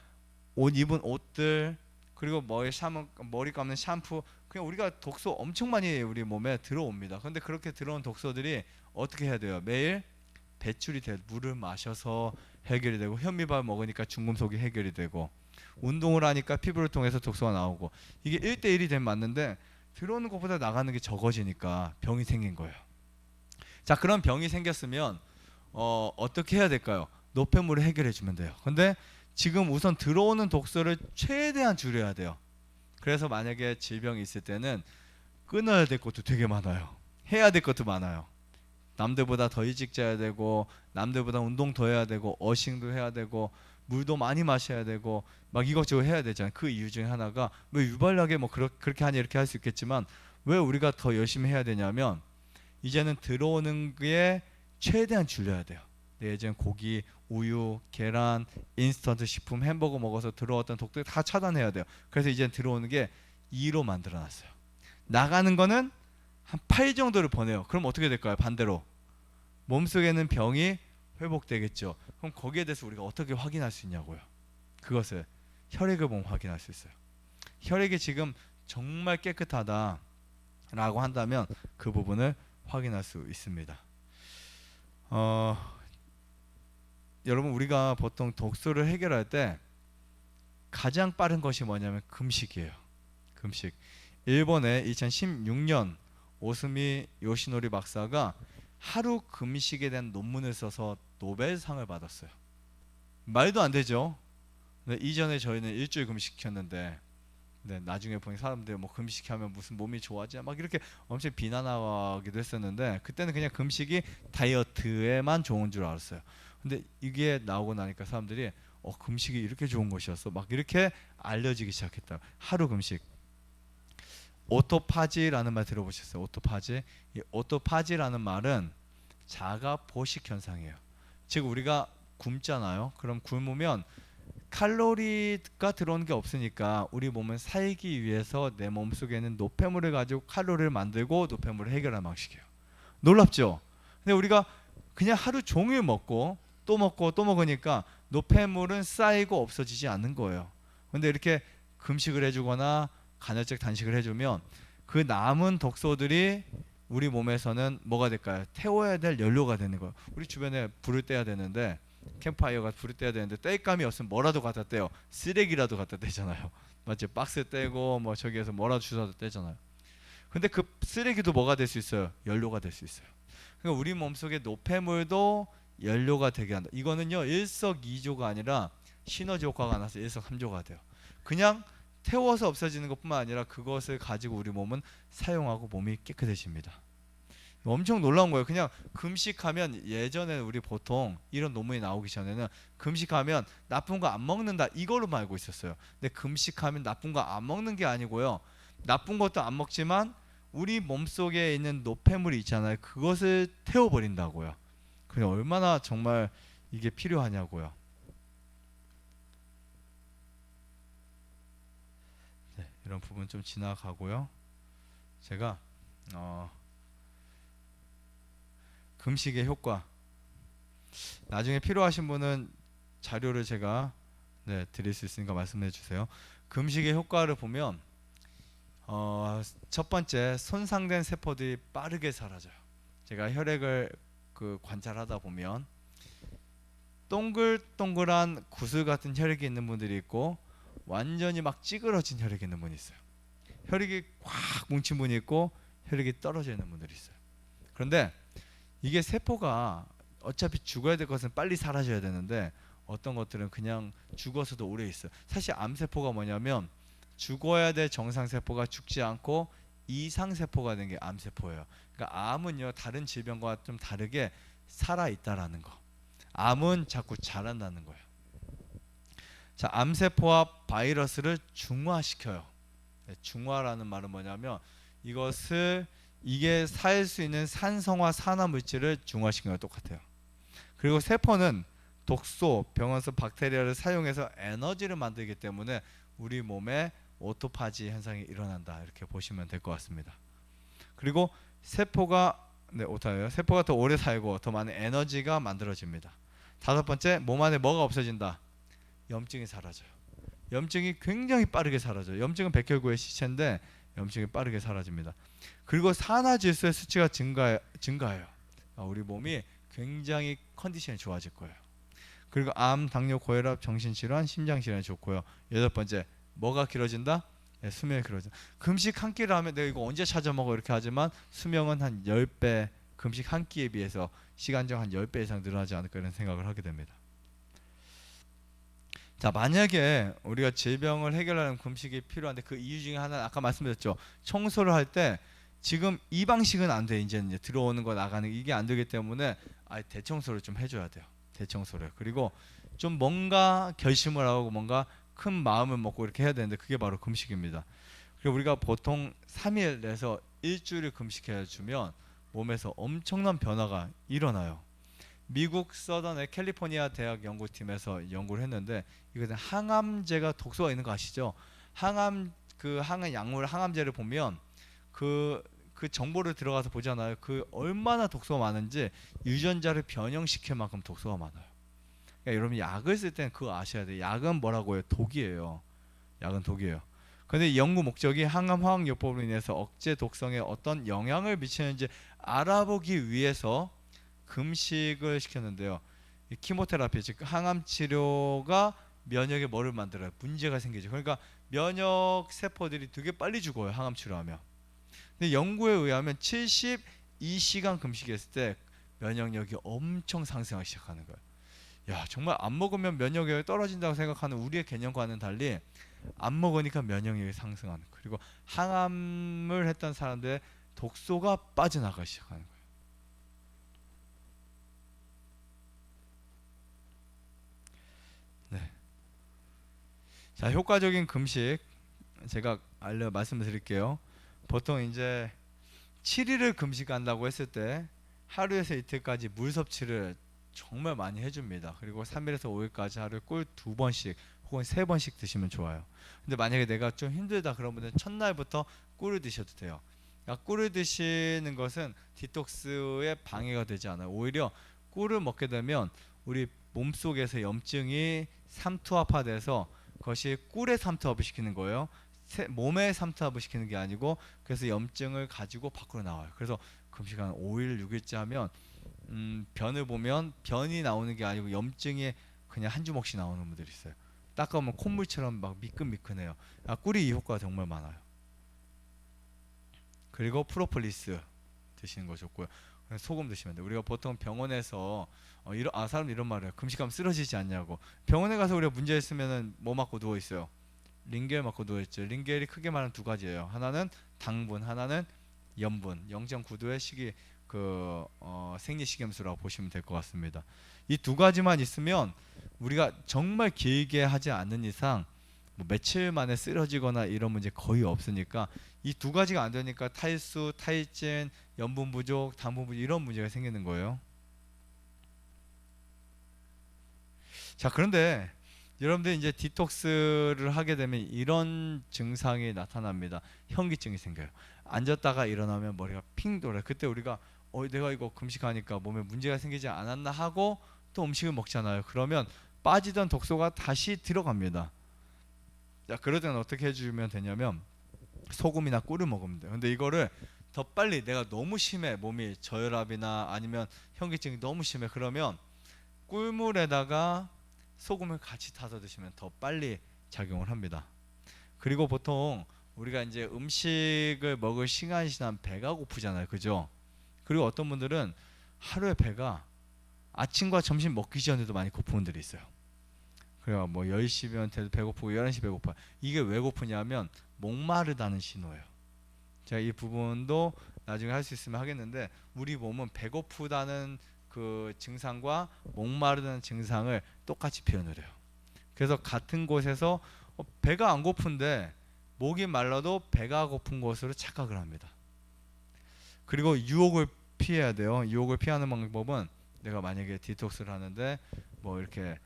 옷 입은 옷들, 그리고 머리 감는 샴푸, 그냥 우리가 독소 엄청 많이 우리 몸에 들어옵니다. 근데 그렇게 들어온 독소들이 어떻게 해야 돼요? 매일 배출이 돼. 물을 마셔서 해결이 되고, 현미밥 먹으니까 중금속이 해결이 되고, 운동을 하니까 피부를 통해서 독소가 나오고, 이게 1대1이 되면 맞는데 들어오는 것보다 나가는 게 적어지니까 병이 생긴 거예요. 자, 그런 병이 생겼으면 어떻게 해야 될까요? 노폐물을 해결해 주면 돼요. 근데 지금 우선 들어오는 독소를 최대한 줄여야 돼요. 그래서 만약에 질병이 있을 때는 끊어야 될 것도 되게 많아요. 해야 될 것도 많아요. 남들보다 더 일찍 자야 되고, 남들보다 운동 더 해야 되고, 어싱도 해야 되고, 물도 많이 마셔야 되고, 막 이것저것 해야 되잖아요. 그 이유 중에 하나가, 왜 유발하게 뭐 그렇게 하니 이렇게 할 수 있겠지만 왜 우리가 더 열심히 해야 되냐면, 이제는 들어오는 게 최대한 줄여야 돼요. 예전 고기, 우유, 계란, 인스턴트 식품, 햄버거 먹어서 들어왔던 독들 다 차단해야 돼요. 그래서 이제 들어오는 게 2로 만들어놨어요. 나가는 거는 한 8 정도를 보내요. 그럼 어떻게 될까요? 반대로 몸속에는 병이 회복되겠죠. 그럼 거기에 대해서 우리가 어떻게 확인할 수 있냐고요. 그것을 혈액을 보면 확인할 수 있어요. 혈액이 지금 정말 깨끗하다라고 한다면 그 부분을 확인할 수 있습니다. 여러분, 우리가 보통 독소를 해결할 때 가장 빠른 것이 뭐냐면 금식이에요. 금식. 일본의 2016년 오스미 요시노리 박사가 하루 금식에 대한 논문을 써서 노벨상을 받았어요. 말도 안 되죠. 이전에 저희는 일주일 금식시켰는데, 나중에 보니 사람들 뭐 금식하면 무슨 몸이 좋아지냐 막 이렇게 엄청 비난하기도 했었는데, 그때는 그냥 금식이 다이어트에만 좋은 줄 알았어요. 근데 이게 나오고 나니까 사람들이 금식이 이렇게 좋은 것이었어 막 이렇게 알려지기 시작했다. 하루 금식. 오토파지라는 말 들어보셨어요? 오토파지. 이 오토파지라는 말은 자가 포식 현상이에요. 즉 우리가 굶잖아요. 그럼 굶으면 칼로리가 들어오는 게 없으니까 우리 몸은 살기 위해서 내 몸속에는 노폐물을 가지고 칼로리를 만들고 노폐물을 해결하는 방식이에요. 놀랍죠? 근데 우리가 그냥 하루 종일 먹고 또 먹고 또 먹으니까 노폐물은 쌓이고 없어지지 않는 거예요. 근데 이렇게 금식을 해주거나 간헐적 단식을 해주면 그 남은 독소들이 우리 몸에서는 뭐가 될까요? 태워야 될 연료가 되는 거예요. 우리 주변에 불을 떼야 되는데, 캠프파이어가 불을 떼야 되는데 뗄감이 없으면 뭐라도 갖다 떼요. 쓰레기라도 갖다 떼잖아요. 맞죠? 박스 떼고 뭐 저기에서 뭐라도 주워도 떼잖아요. 근데 그 쓰레기도 뭐가 될 수 있어요? 연료가 될 수 있어요. 그러니까 우리 몸속의 노폐물도 연료가 되게 한다. 이거는요 일석이조가 아니라 시너지 효과가 나서 일석삼조가 돼요. 그냥 태워서 없어지는 것뿐만 아니라 그것을 가지고 우리 몸은 사용하고 몸이 깨끗해집니다. 엄청 놀라운 거예요. 그냥 금식하면, 예전에 우리 보통 이런 논문이 나오기 전에는 금식하면 나쁜 거 안 먹는다 이거로만 알고 있었어요. 근데 금식하면 나쁜 거 안 먹는 게 아니고요, 나쁜 것도 안 먹지만 우리 몸속에 있는 노폐물이 있잖아요. 그것을 태워버린다고요. 그게 얼마나 정말 이게 필요하냐고요. 네, 이런 부분 좀 지나가고요. 제가 금식의 효과, 나중에 필요하신 분은 자료를 제가 드릴 수 있으니까 말씀해 주세요. 금식의 효과를 보면 첫 번째, 손상된 세포들이 빠르게 사라져요. 제가 혈액을 관찰하다 보면 동글동글한 구슬 같은 혈액이 있는 분들이 있고 완전히 막 찌그러진 혈액이 있는 분이 있어요. 혈액이 꽉 뭉친 분이 있고 혈액이 떨어져 있는 분들이 있어요. 그런데 이게 세포가 어차피 죽어야 될 것은 빨리 사라져야 되는데 어떤 것들은 그냥 죽어서도 오래 있어요. 사실 암세포가 뭐냐면 죽어야 될 정상세포가 죽지 않고 이상세포가 된 게 암세포예요. 그러니까 암은요 다른 질병과 좀 다르게 살아있다라는 거. 암은 자꾸 자란다는 거예요. 자, 암세포와 바이러스를 중화시켜요. 중화라는 말은 뭐냐면 이게 살 수 있는 산성화 산화 물질을 중화시키는 거 똑같아요. 그리고 세포는 독소, 병원성 박테리아를 사용해서 에너지를 만들기 때문에 우리 몸에 오토파지 현상이 일어난다, 이렇게 보시면 될 것 같습니다. 그리고 세포가 더 오래 살고 더 많은 에너지가 만들어집니다. 다섯 번째, 몸 안에 뭐가 없어진다? 염증이 사라져요. 염증이 굉장히 빠르게 사라져요. 염증은 백혈구의 시체인데 염증이 빠르게 사라집니다. 그리고 산화질소의 수치가 증가해요. 우리 몸이 굉장히 컨디션이 좋아질 거예요. 그리고 암, 당뇨, 고혈압, 정신질환, 심장질환이 좋고요. 여덟 번째, 뭐가 길어진다? 수명이 길어진다. 금식 한 끼를 하면 내가 이거 언제 찾아 먹어 이렇게 하지만 수명은 한 10배, 금식 한 끼에 비해서 시간적 한 10배 이상 늘어나지 않을까 이런 생각을 하게 됩니다. 자, 만약에 우리가 질병을 해결하는 금식이 필요한데 그 이유 중에 하나는 아까 말씀드렸죠. 청소를 할 때 지금 이 방식은 안 돼. 이제 들어오는 거 나가는 이게 안 되기 때문에 대청소를 좀 해줘야 돼요. 대청소를. 그리고 좀 뭔가 결심을 하고 뭔가 큰 마음을 먹고 이렇게 해야 되는데 그게 바로 금식입니다. 그리고 우리가 보통 3일에서 일주일을 금식해 주면 몸에서 엄청난 변화가 일어나요. 미국 서던의 캘리포니아 대학 연구팀에서 연구를 했는데 이것은 항암제가 독소가 있는 거 아시죠? 항암 약물 항암제를 보면 그 정보를 들어가서 보잖아요. 그 얼마나 독소가 많은지 유전자를 변형시킬 만큼 독소가 많아요. 그러니까 여러분 약을 쓸 때는 그거 아셔야 돼요. 약은 뭐라고요? 독이에요. 약은 독이에요. 근데 이 연구 목적이 항암 화학요법으로 인해서 억제 독성에 어떤 영향을 미치는지 알아보기 위해서 금식을 시켰는데요. 이 키모테라피, 즉 항암 치료가 면역에 뭐를 만들어요? 문제가 생기죠. 그러니까 면역 세포들이 되게 빨리 죽어요. 항암 치료하면. 근데 연구에 의하면 72시간 금식했을 때 면역력이 엄청 상승하기 시작하는 거예요. 야, 정말 안 먹으면 면역력이 떨어진다고 생각하는 우리의 개념과는 달리 안 먹으니까 면역력이 상승하는 거예요. 그리고 항암을 했던 사람들의 독소가 빠져나가기 시작하는 거예요. 네. 자, 효과적인 금식 제가 말씀을 드릴게요. 보통 이제 7일을 금식한다고 했을 때 하루에서 이틀까지 물 섭취를 정말 많이 해줍니다. 그리고 3일에서 5일까지 하루에 꿀 2번씩 혹은 3번씩 드시면 좋아요. 근데 만약에 내가 좀 힘들다 그러면 첫날부터 꿀을 드셔도 돼요. 그러니까 꿀을 드시는 것은 디톡스에 방해가 되지 않아요. 오히려 꿀을 먹게 되면 우리 몸속에서 염증이 삼투압화돼서 그것이 꿀에 삼투압을 시키는 거예요. 몸에 삼투압을 시키는 게 아니고, 그래서 염증을 가지고 밖으로 나와요. 그래서 금식 한 5일, 6일째 하면 변을 보면 변이 나오는 게 아니고 염증이 그냥 한 주먹씩 나오는 분들이 있어요. 닦아보면 콧물처럼 막 미끈미끈해요. 꿀이 이 효과가 정말 많아요. 그리고 프로폴리스 드시는 거 좋고요. 소금 드시면 돼요. 우리가 보통 병원에서 사람 이런 말을 해요. 금식하면 쓰러지지 않냐고. 병원에 가서 우리가 문제 있으면은 뭐 맞고 누워 있어요? 링겔 맞고 누워 있죠. 링겔이 크게 말하면 두 가지예요. 하나는 당분, 하나는 염분. 0.9도의 생리식염수라고 보시면 될 것 같습니다. 이 두 가지만 있으면 우리가 정말 길게 하지 않는 이상 뭐 며칠 만에 쓰러지거나 이런 문제 거의 없으니까, 이 두 가지가 안 되니까 탈수, 탈진, 염분 부족, 당분 부족 이런 문제가 생기는 거예요. 자, 그런데 여러분들 이제 디톡스를 하게 되면 이런 증상이 나타납니다. 현기증이 생겨요. 앉았다가 일어나면 머리가 핑 돌아요. 그때 우리가 내가 이거 금식하니까 몸에 문제가 생기지 않았나 하고 또 음식을 먹잖아요. 그러면 빠지던 독소가 다시 들어갑니다. 자, 그럴 때는 어떻게 해주면 되냐면 소금이나 꿀을 먹으면 돼요. 근데 이거를 더 빨리, 내가 너무 심해, 몸이 저혈압이나 아니면 현기증이 너무 심해, 그러면 꿀물에다가 소금을 같이 타서 드시면 더 빨리 작용을 합니다. 그리고 보통 우리가 이제 음식을 먹을 시간이 지나면 배가 고프잖아요, 그죠? 그리고 어떤 분들은 하루에 배가 아침과 점심 먹기 전에도 많이 고픈 분들이 있어요. 그래요. 뭐 10시면 돼도 배고프고 11시 배고파. 이게 왜 고프냐면 목마르다는 신호예요. 제가 이 부분도 나중에 할 수 있으면 하겠는데, 우리 몸은 배고프다는 그 증상과 목마르다는 증상을 똑같이 표현을 해요. 그래서 같은 곳에서 배가 안 고픈데 목이 말라도 배가 고픈 것으로 착각을 합니다. 그리고 유혹을 피해야 돼요. 유혹을 피하는 방법은, 내가 만약에 디톡스를 하는데 뭐 이렇게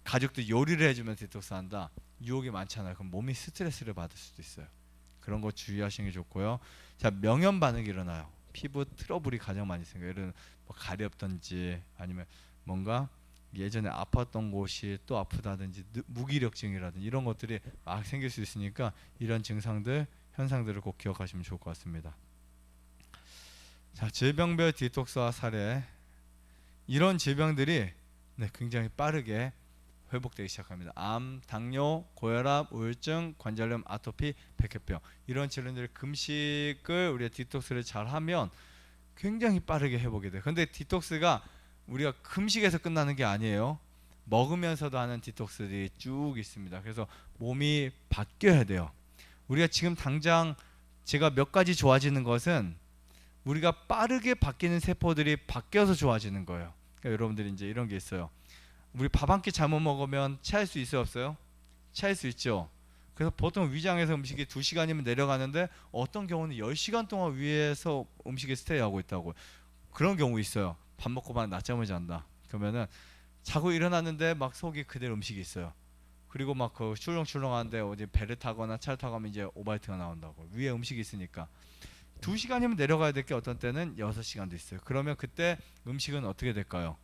가족들 요리를 해주면 디톡스 한다. 유혹이 많잖아요. 그럼 몸이 스트레스를 받을 수도 있어요. 그런 거 주의하시는 게 좋고요. 자, 명현 반응이 일어나요. 피부 트러블이 가장 많이 생겨요. 예를 들면 뭐 가렵던지 아니면 뭔가 예전에 아팠던 곳이 또 아프다든지 무기력증이라든지 이런 것들이 막 생길 수 있으니까 이런 증상들, 현상들을 꼭 기억하시면 좋을 것 같습니다. 자, 질병별 디톡스와 사례. 이런 질병들이 굉장히 빠르게 회복되기 시작합니다. 암, 당뇨, 고혈압, 우울증, 관절염, 아토피, 백혈병, 이런 질환들 금식을 우리가 디톡스를 잘하면 굉장히 빠르게 회복이 돼요. 근데 디톡스가 우리가 금식에서 끝나는 게 아니에요. 먹으면서도 하는 디톡스들이 쭉 있습니다. 그래서 몸이 바뀌어야 돼요. 우리가 지금 당장 제가 몇 가지 좋아지는 것은 우리가 빠르게 바뀌는 세포들이 바뀌어서 좋아지는 거예요. 그러니까 여러분들이 이제 이런 게 있어요. 우리 밥 한 끼 잘못 먹으면 체할 수 있어요, 없어요? 체할 수 있죠. 그래서 보통 위장에서 음식이 2시간이면 내려가는데 어떤 경우는 10시간 동안 위에서 음식이 스테이하고 있다고. 그런 경우 있어요. 밥 먹고 막 낮잠을 잔다. 그러면은 자고 일어났는데 막 속이 그대로 음식이 있어요. 그리고 막 그 출렁출렁한데 어디 배를 타거나 차를 타고 가면 이제 오바이트가 나온다고. 위에 음식이 있으니까 2시간이면 내려가야 될 게 어떤 때는 6시간도 있어요. 그러면 그때 음식은 어떻게 될까요?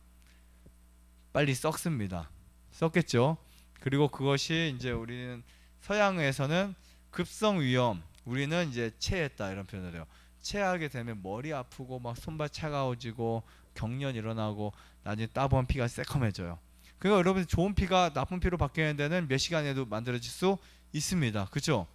빨리 썩습니다. 썩겠죠. 그리고 그것이 이제 우리는 서양에서는 급성 위염, 우리는 이제 체했다 이런 표현을 해요. 체하게 되면 머리 아프고 막 손발 차가워지고 경련 일어나고 나중에 따본 피가 새카매져요. 그러니까 여러분, 좋은 피가 나쁜 피로 바뀌는 데는 몇 시간에도 만들어질 수 있습니다. 그렇죠?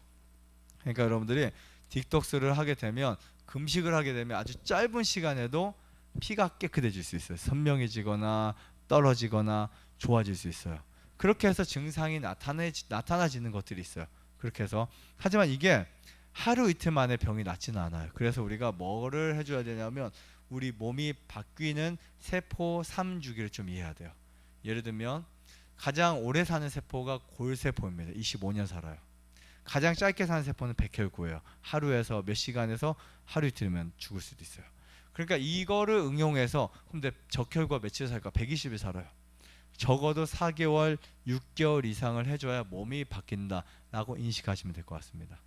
그러니까 여러분들이 디톡스를 하게 되면, 금식을 하게 되면 아주 짧은 시간에도 피가 깨끗해질 수 있어요. 선명해지거나 떨어지거나 좋아질 수 있어요. 그렇게 해서 증상이 나타나지는 것들이 있어요. 그렇게 해서, 하지만 이게 하루 이틀 만에 병이 낫지는 않아요. 그래서 우리가 뭐를 해줘야 되냐면 우리 몸이 바뀌는 세포 3주기를 좀 이해해야 돼요. 예를 들면 가장 오래 사는 세포가 골세포입니다. 25년 살아요. 가장 짧게 사는 세포는 백혈구예요. 하루에서 몇 시간에서 하루 이틀이면 죽을 수도 있어요. 그러니까 이거를 응용해서, 근데 적혈구가 며칠 살까? 120일 살아요. 적어도 4개월, 6개월 이상을 해줘야 몸이 바뀐다라고 인식하시면 될 것 같습니다.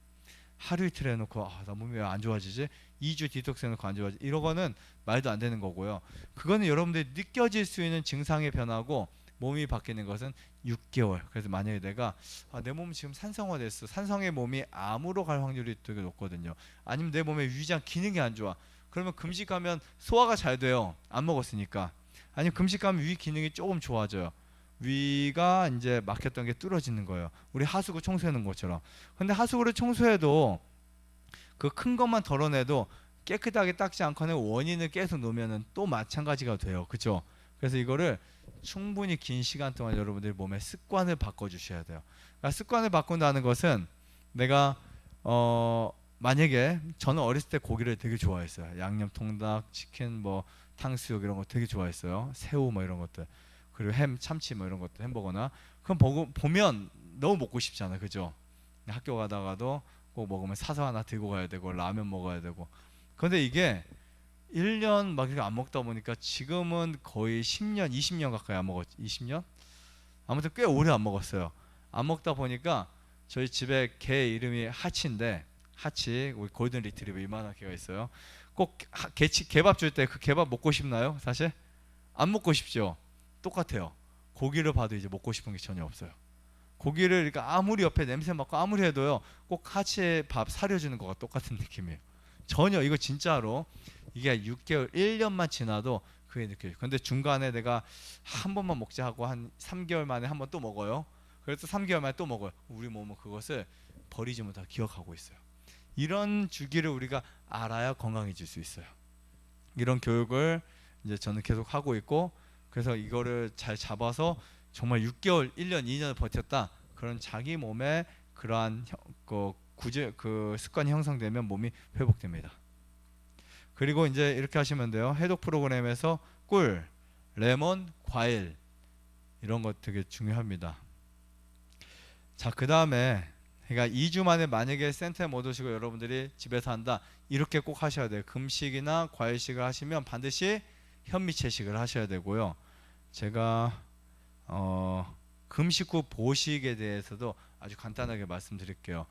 하루 이틀 해놓고 나 몸이 왜 안 좋아지지? 2주 디톡스 해놓고 안 좋아지지? 이런 거는 말도 안 되는 거고요. 그거는 여러분들이 느껴질 수 있는 증상의 변화고 몸이 바뀌는 것은 6개월. 그래서 만약에 내가 내 몸 지금 산성화됐어. 산성의 몸이 암으로 갈 확률이 되게 높거든요. 아니면 내 몸의 위장 기능이 안 좋아. 그러면 금식하면 소화가 잘 돼요. 안 먹었으니까. 아니면 금식하면 위 기능이 조금 좋아져요. 위가 이제 막혔던 게 뚫어지는 거예요. 우리 하수구 청소하는 것처럼. 근데 하수구를 청소해도 그 큰 것만 덜어내도 깨끗하게 닦지 않거나 원인을 계속 놓으면 또 마찬가지가 돼요. 그렇죠? 그래서 이거를 충분히 긴 시간 동안 여러분들이 몸의 습관을 바꿔주셔야 돼요. 그러니까 습관을 바꾼다는 것은 내가 만약에 저는 어렸을 때 고기를 되게 좋아했어요. 양념 통닭, 치킨, 뭐 탕수육 이런 거 되게 좋아했어요. 새우 뭐 이런 것들. 그리고 햄, 참치 뭐 이런 것들 햄버거나 그럼 보면 너무 먹고 싶잖아요. 그죠? 학교 가다가도 꼭 먹으면 사서 하나 들고 가야 되고 라면 먹어야 되고. 그런데 이게 1년 막 이렇게 안 먹다 보니까 지금은 거의 10년, 20년 가까이 안 먹었지. 20년? 아무튼 꽤 오래 안 먹었어요. 안 먹다 보니까 저희 집에 개 이름이 하치인데 하치, 우리 골든 리트리버 이만한 개가 있어요. 꼭 개밥 줄 때 그 개밥 먹고 싶나요? 사실 안 먹고 싶죠. 똑같아요. 고기를 봐도 이제 먹고 싶은 게 전혀 없어요. 고기를 그러니까 아무리 옆에 냄새 맡고 아무리 해도요, 꼭 하치의 밥 사려주는 거가 똑같은 느낌이에요. 전혀 이거 진짜로 이게 6개월, 1년만 지나도 그게 느껴져요. 근데 중간에 내가 한 번만 먹자 하고 한 3개월 만에 한 번 또 먹어요. 그래서 3개월 만에 또 먹어요. 우리 몸은 그것을 버리지 못하고 기억하고 있어요. 이런 주기를 우리가 알아야 건강해질 수 있어요. 이런 교육을 이제 저는 계속 하고 있고, 그래서 이거를 잘 잡아서 정말 6개월, 1년, 2년을 버텼다. 그런 자기 몸에 그러한 그 습관이 형성되면 몸이 회복됩니다. 그리고 이제 이렇게 하시면 돼요. 해독 프로그램에서 꿀, 레몬, 과일 이런 것 되게 중요합니다. 자, 그 다음에 그러니까 2주 만에 만약에 센터에 못 오시고 여러분들이 집에서 한다, 이렇게 꼭 하셔야 돼요. 금식이나 과일식을 하시면 반드시 현미채식을 하셔야 되고요. 제가 금식 후 보식에 대해서도 아주 간단하게 말씀드릴게요.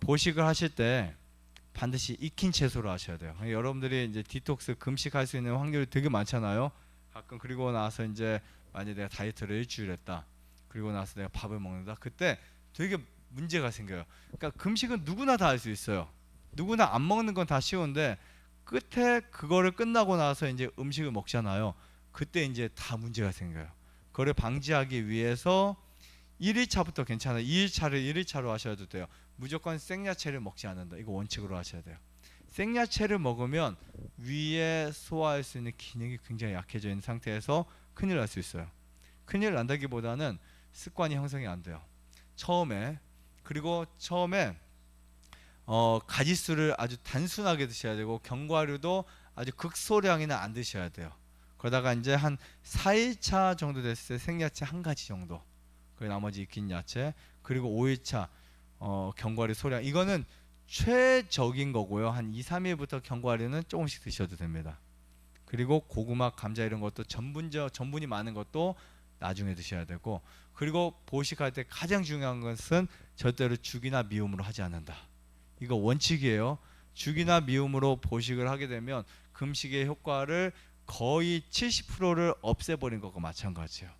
보식을 하실 때 반드시 익힌 채소로 하셔야 돼요. 여러분들이 이제 디톡스 금식할 수 있는 확률이 되게 많잖아요. 가끔. 그리고 나서 이제 만약에 내가 다이어트를 일주일 했다, 그리고 나서 내가 밥을 먹는다, 그때 되게 문제가 생겨요. 그러니까 금식은 누구나 다 할 수 있어요. 누구나 안 먹는 건 다 쉬운데 끝에 그거를 끝나고 나서 이제 음식을 먹잖아요. 그때 이제 다 문제가 생겨요. 그걸 방지하기 위해서 1일차부터 괜찮아요. 2일차를 1일차로 하셔도 돼요. 무조건 생야채를 먹지 않는다. 이거 원칙으로 하셔야 돼요. 생야채를 먹으면 위에 소화할 수 있는 기능이 굉장히 약해져 있는 상태에서 큰일 날 수 있어요. 큰일 난다기보다는 습관이 형성이 안 돼요. 처음에. 그리고 처음에 가짓수를 아주 단순하게 드셔야 되고 견과류도 아주 극소량이나 안 드셔야 돼요. 그러다가 이제 한 4일차 정도 됐을 때 생야채 한 가지 정도, 그리고 나머지 익힌 야채, 그리고 5일차 견과류 소량, 이거는 최적인 거고요. 한 2, 3일부터 견과류는 조금씩 드셔도 됩니다. 그리고 고구마, 감자 이런 것도 전분이 많은 것도 나중에 드셔야 되고, 그리고 보식할 때 가장 중요한 것은 절대로 죽이나 미움으로 하지 않는다. 이거 원칙이에요. 죽이나 미움으로 보식을 하게 되면 금식의 효과를 거의 70%를 없애버린 것과 마찬가지예요.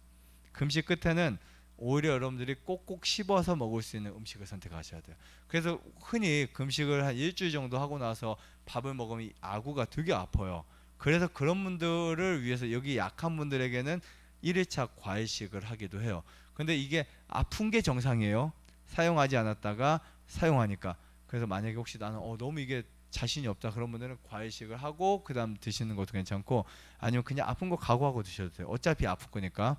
금식 끝에는 오히려 여러분들이 꼭꼭 씹어서 먹을 수 있는 음식을 선택하셔야 돼요. 그래서 흔히 금식을 한 일주일 정도 하고 나서 밥을 먹으면 아구가 되게 아파요. 그래서 그런 분들을 위해서 여기 약한 분들에게는 1일차 과일식을 하기도 해요. 근데 이게 아픈 게 정상이에요. 사용하지 않았다가 사용하니까. 그래서 만약에 혹시 나는 너무 이게 자신이 없다, 그런 분들은 과일식을 하고 그 다음 드시는 것도 괜찮고, 아니면 그냥 아픈 거 각오하고 드셔도 돼요. 어차피 아플 거니까.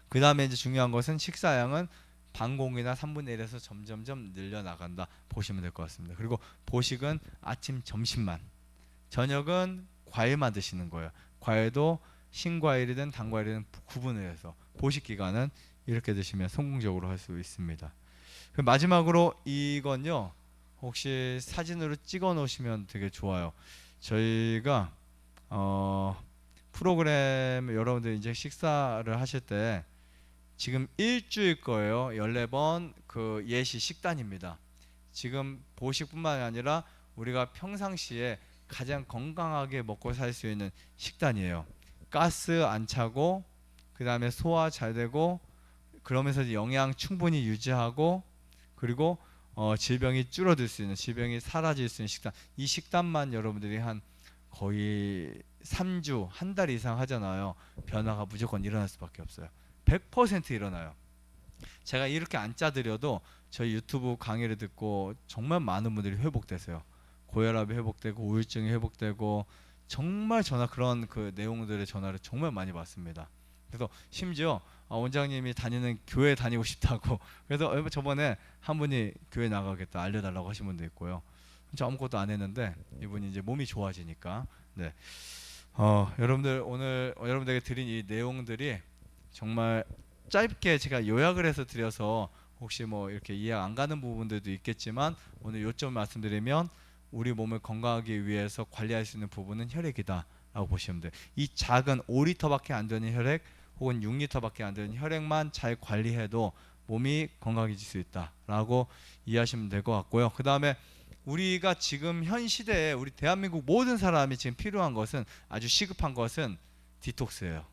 그 다음에 이제 중요한 것은 식사량은 반공이나 3분의 1에서 점점점 늘려나간다 보시면 될 것 같습니다. 그리고 보식은 아침, 점심만, 저녁은 과일만 드시는 거예요. 과일도 신과일이든 단과일이든 구분을 해서 보식 기간은 이렇게 드시면 성공적으로 할 수 있습니다. 마지막으로 이건요, 혹시 사진으로 찍어 놓으시면 되게 좋아요. 저희가 프로그램 여러분들 이제 식사를 하실 때 지금 일주일 거예요. 14번 그 예시 식단입니다. 지금 보식뿐만 아니라 우리가 평상시에 가장 건강하게 먹고 살 수 있는 식단이에요. 가스 안 차고 그 다음에 소화 잘 되고 그러면서 영양 충분히 유지하고 그리고 질병이 줄어들 수 있는 질병이 사라질 수 있는 식단 이 식단만 여러분들이 한 거의 3주 한 달 이상 하잖아요. 변화가 무조건 일어날 수밖에 없어요. 100% 일어나요. 제가 이렇게 안 짜드려도 저희 유튜브 강의를 듣고 정말 많은 분들이 회복되세요. 고혈압이 회복되고 우울증이 회복되고 정말 전화 그런 그 내용들의 전화를 정말 많이 받습니다. 그래서 심지어 원장님이 다니는 교회 다니고 싶다고 그래서 저번에 한 분이 교회 나가겠다 알려달라고 하신 분도 있고요. 저 아무것도 안 했는데 이분이 이제 몸이 좋아지니까 네. 여러분들 오늘 여러분들에게 드린 이 내용들이 정말 짧게 제가 요약을 해서 드려서 혹시 뭐 이렇게 이해 안 가는 부분들도 있겠지만 오늘 요점 말씀드리면 우리 몸을 건강하기 위해서 관리할 수 있는 부분은 혈액이다 라고 보시면 돼요. 이 작은 5리터밖에 안 되는 혈액 혹은 6리터밖에 안 되는 혈액만 잘 관리해도 몸이 건강해질 수 있다 라고 이해하시면 될 것 같고요. 그 다음에 우리가 지금 현 시대에 우리 대한민국 모든 사람이 지금 필요한 것은 아주 시급한 것은 디톡스예요.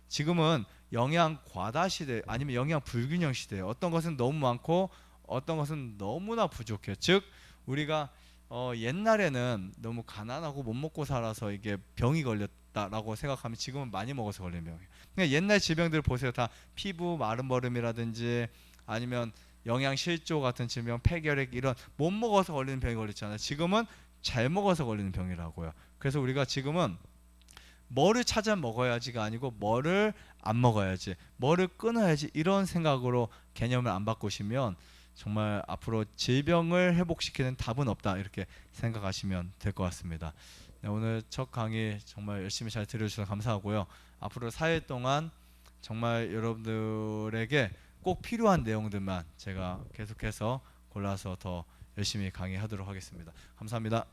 지금은 영양 과다 시대 아니면 영양 불균형 시대예요. 어떤 것은 너무 많고 어떤 것은 너무나 부족해요. 즉 우리가 옛날에는 너무 가난하고 못 먹고 살아서 이게 병이 걸렸다라고 생각하면 지금은 많이 먹어서 걸린 병이에요. 그러니까 옛날 질병들 보세요. 다 피부 마름머름이라든지 아니면 영양실조 같은 질병, 폐결핵 이런 못 먹어서 걸리는 병이 걸렸잖아요. 지금은 잘 먹어서 걸리는 병이라고요. 그래서 우리가 지금은 뭐를 찾아 먹어야지가 아니고 뭐를 안 먹어야지, 뭐를 끊어야지 이런 생각으로 개념을 안 바꾸시면 정말 앞으로 질병을 회복시키는 답은 없다 이렇게 생각하시면 될 것 같습니다. 네, 오늘 첫 강의 정말 열심히 잘 들어주셔서 감사하고요. 앞으로 4일 동안 정말 여러분들에게 꼭 필요한 내용들만 제가 계속해서 골라서 더 열심히 강의하도록 하겠습니다. 감사합니다.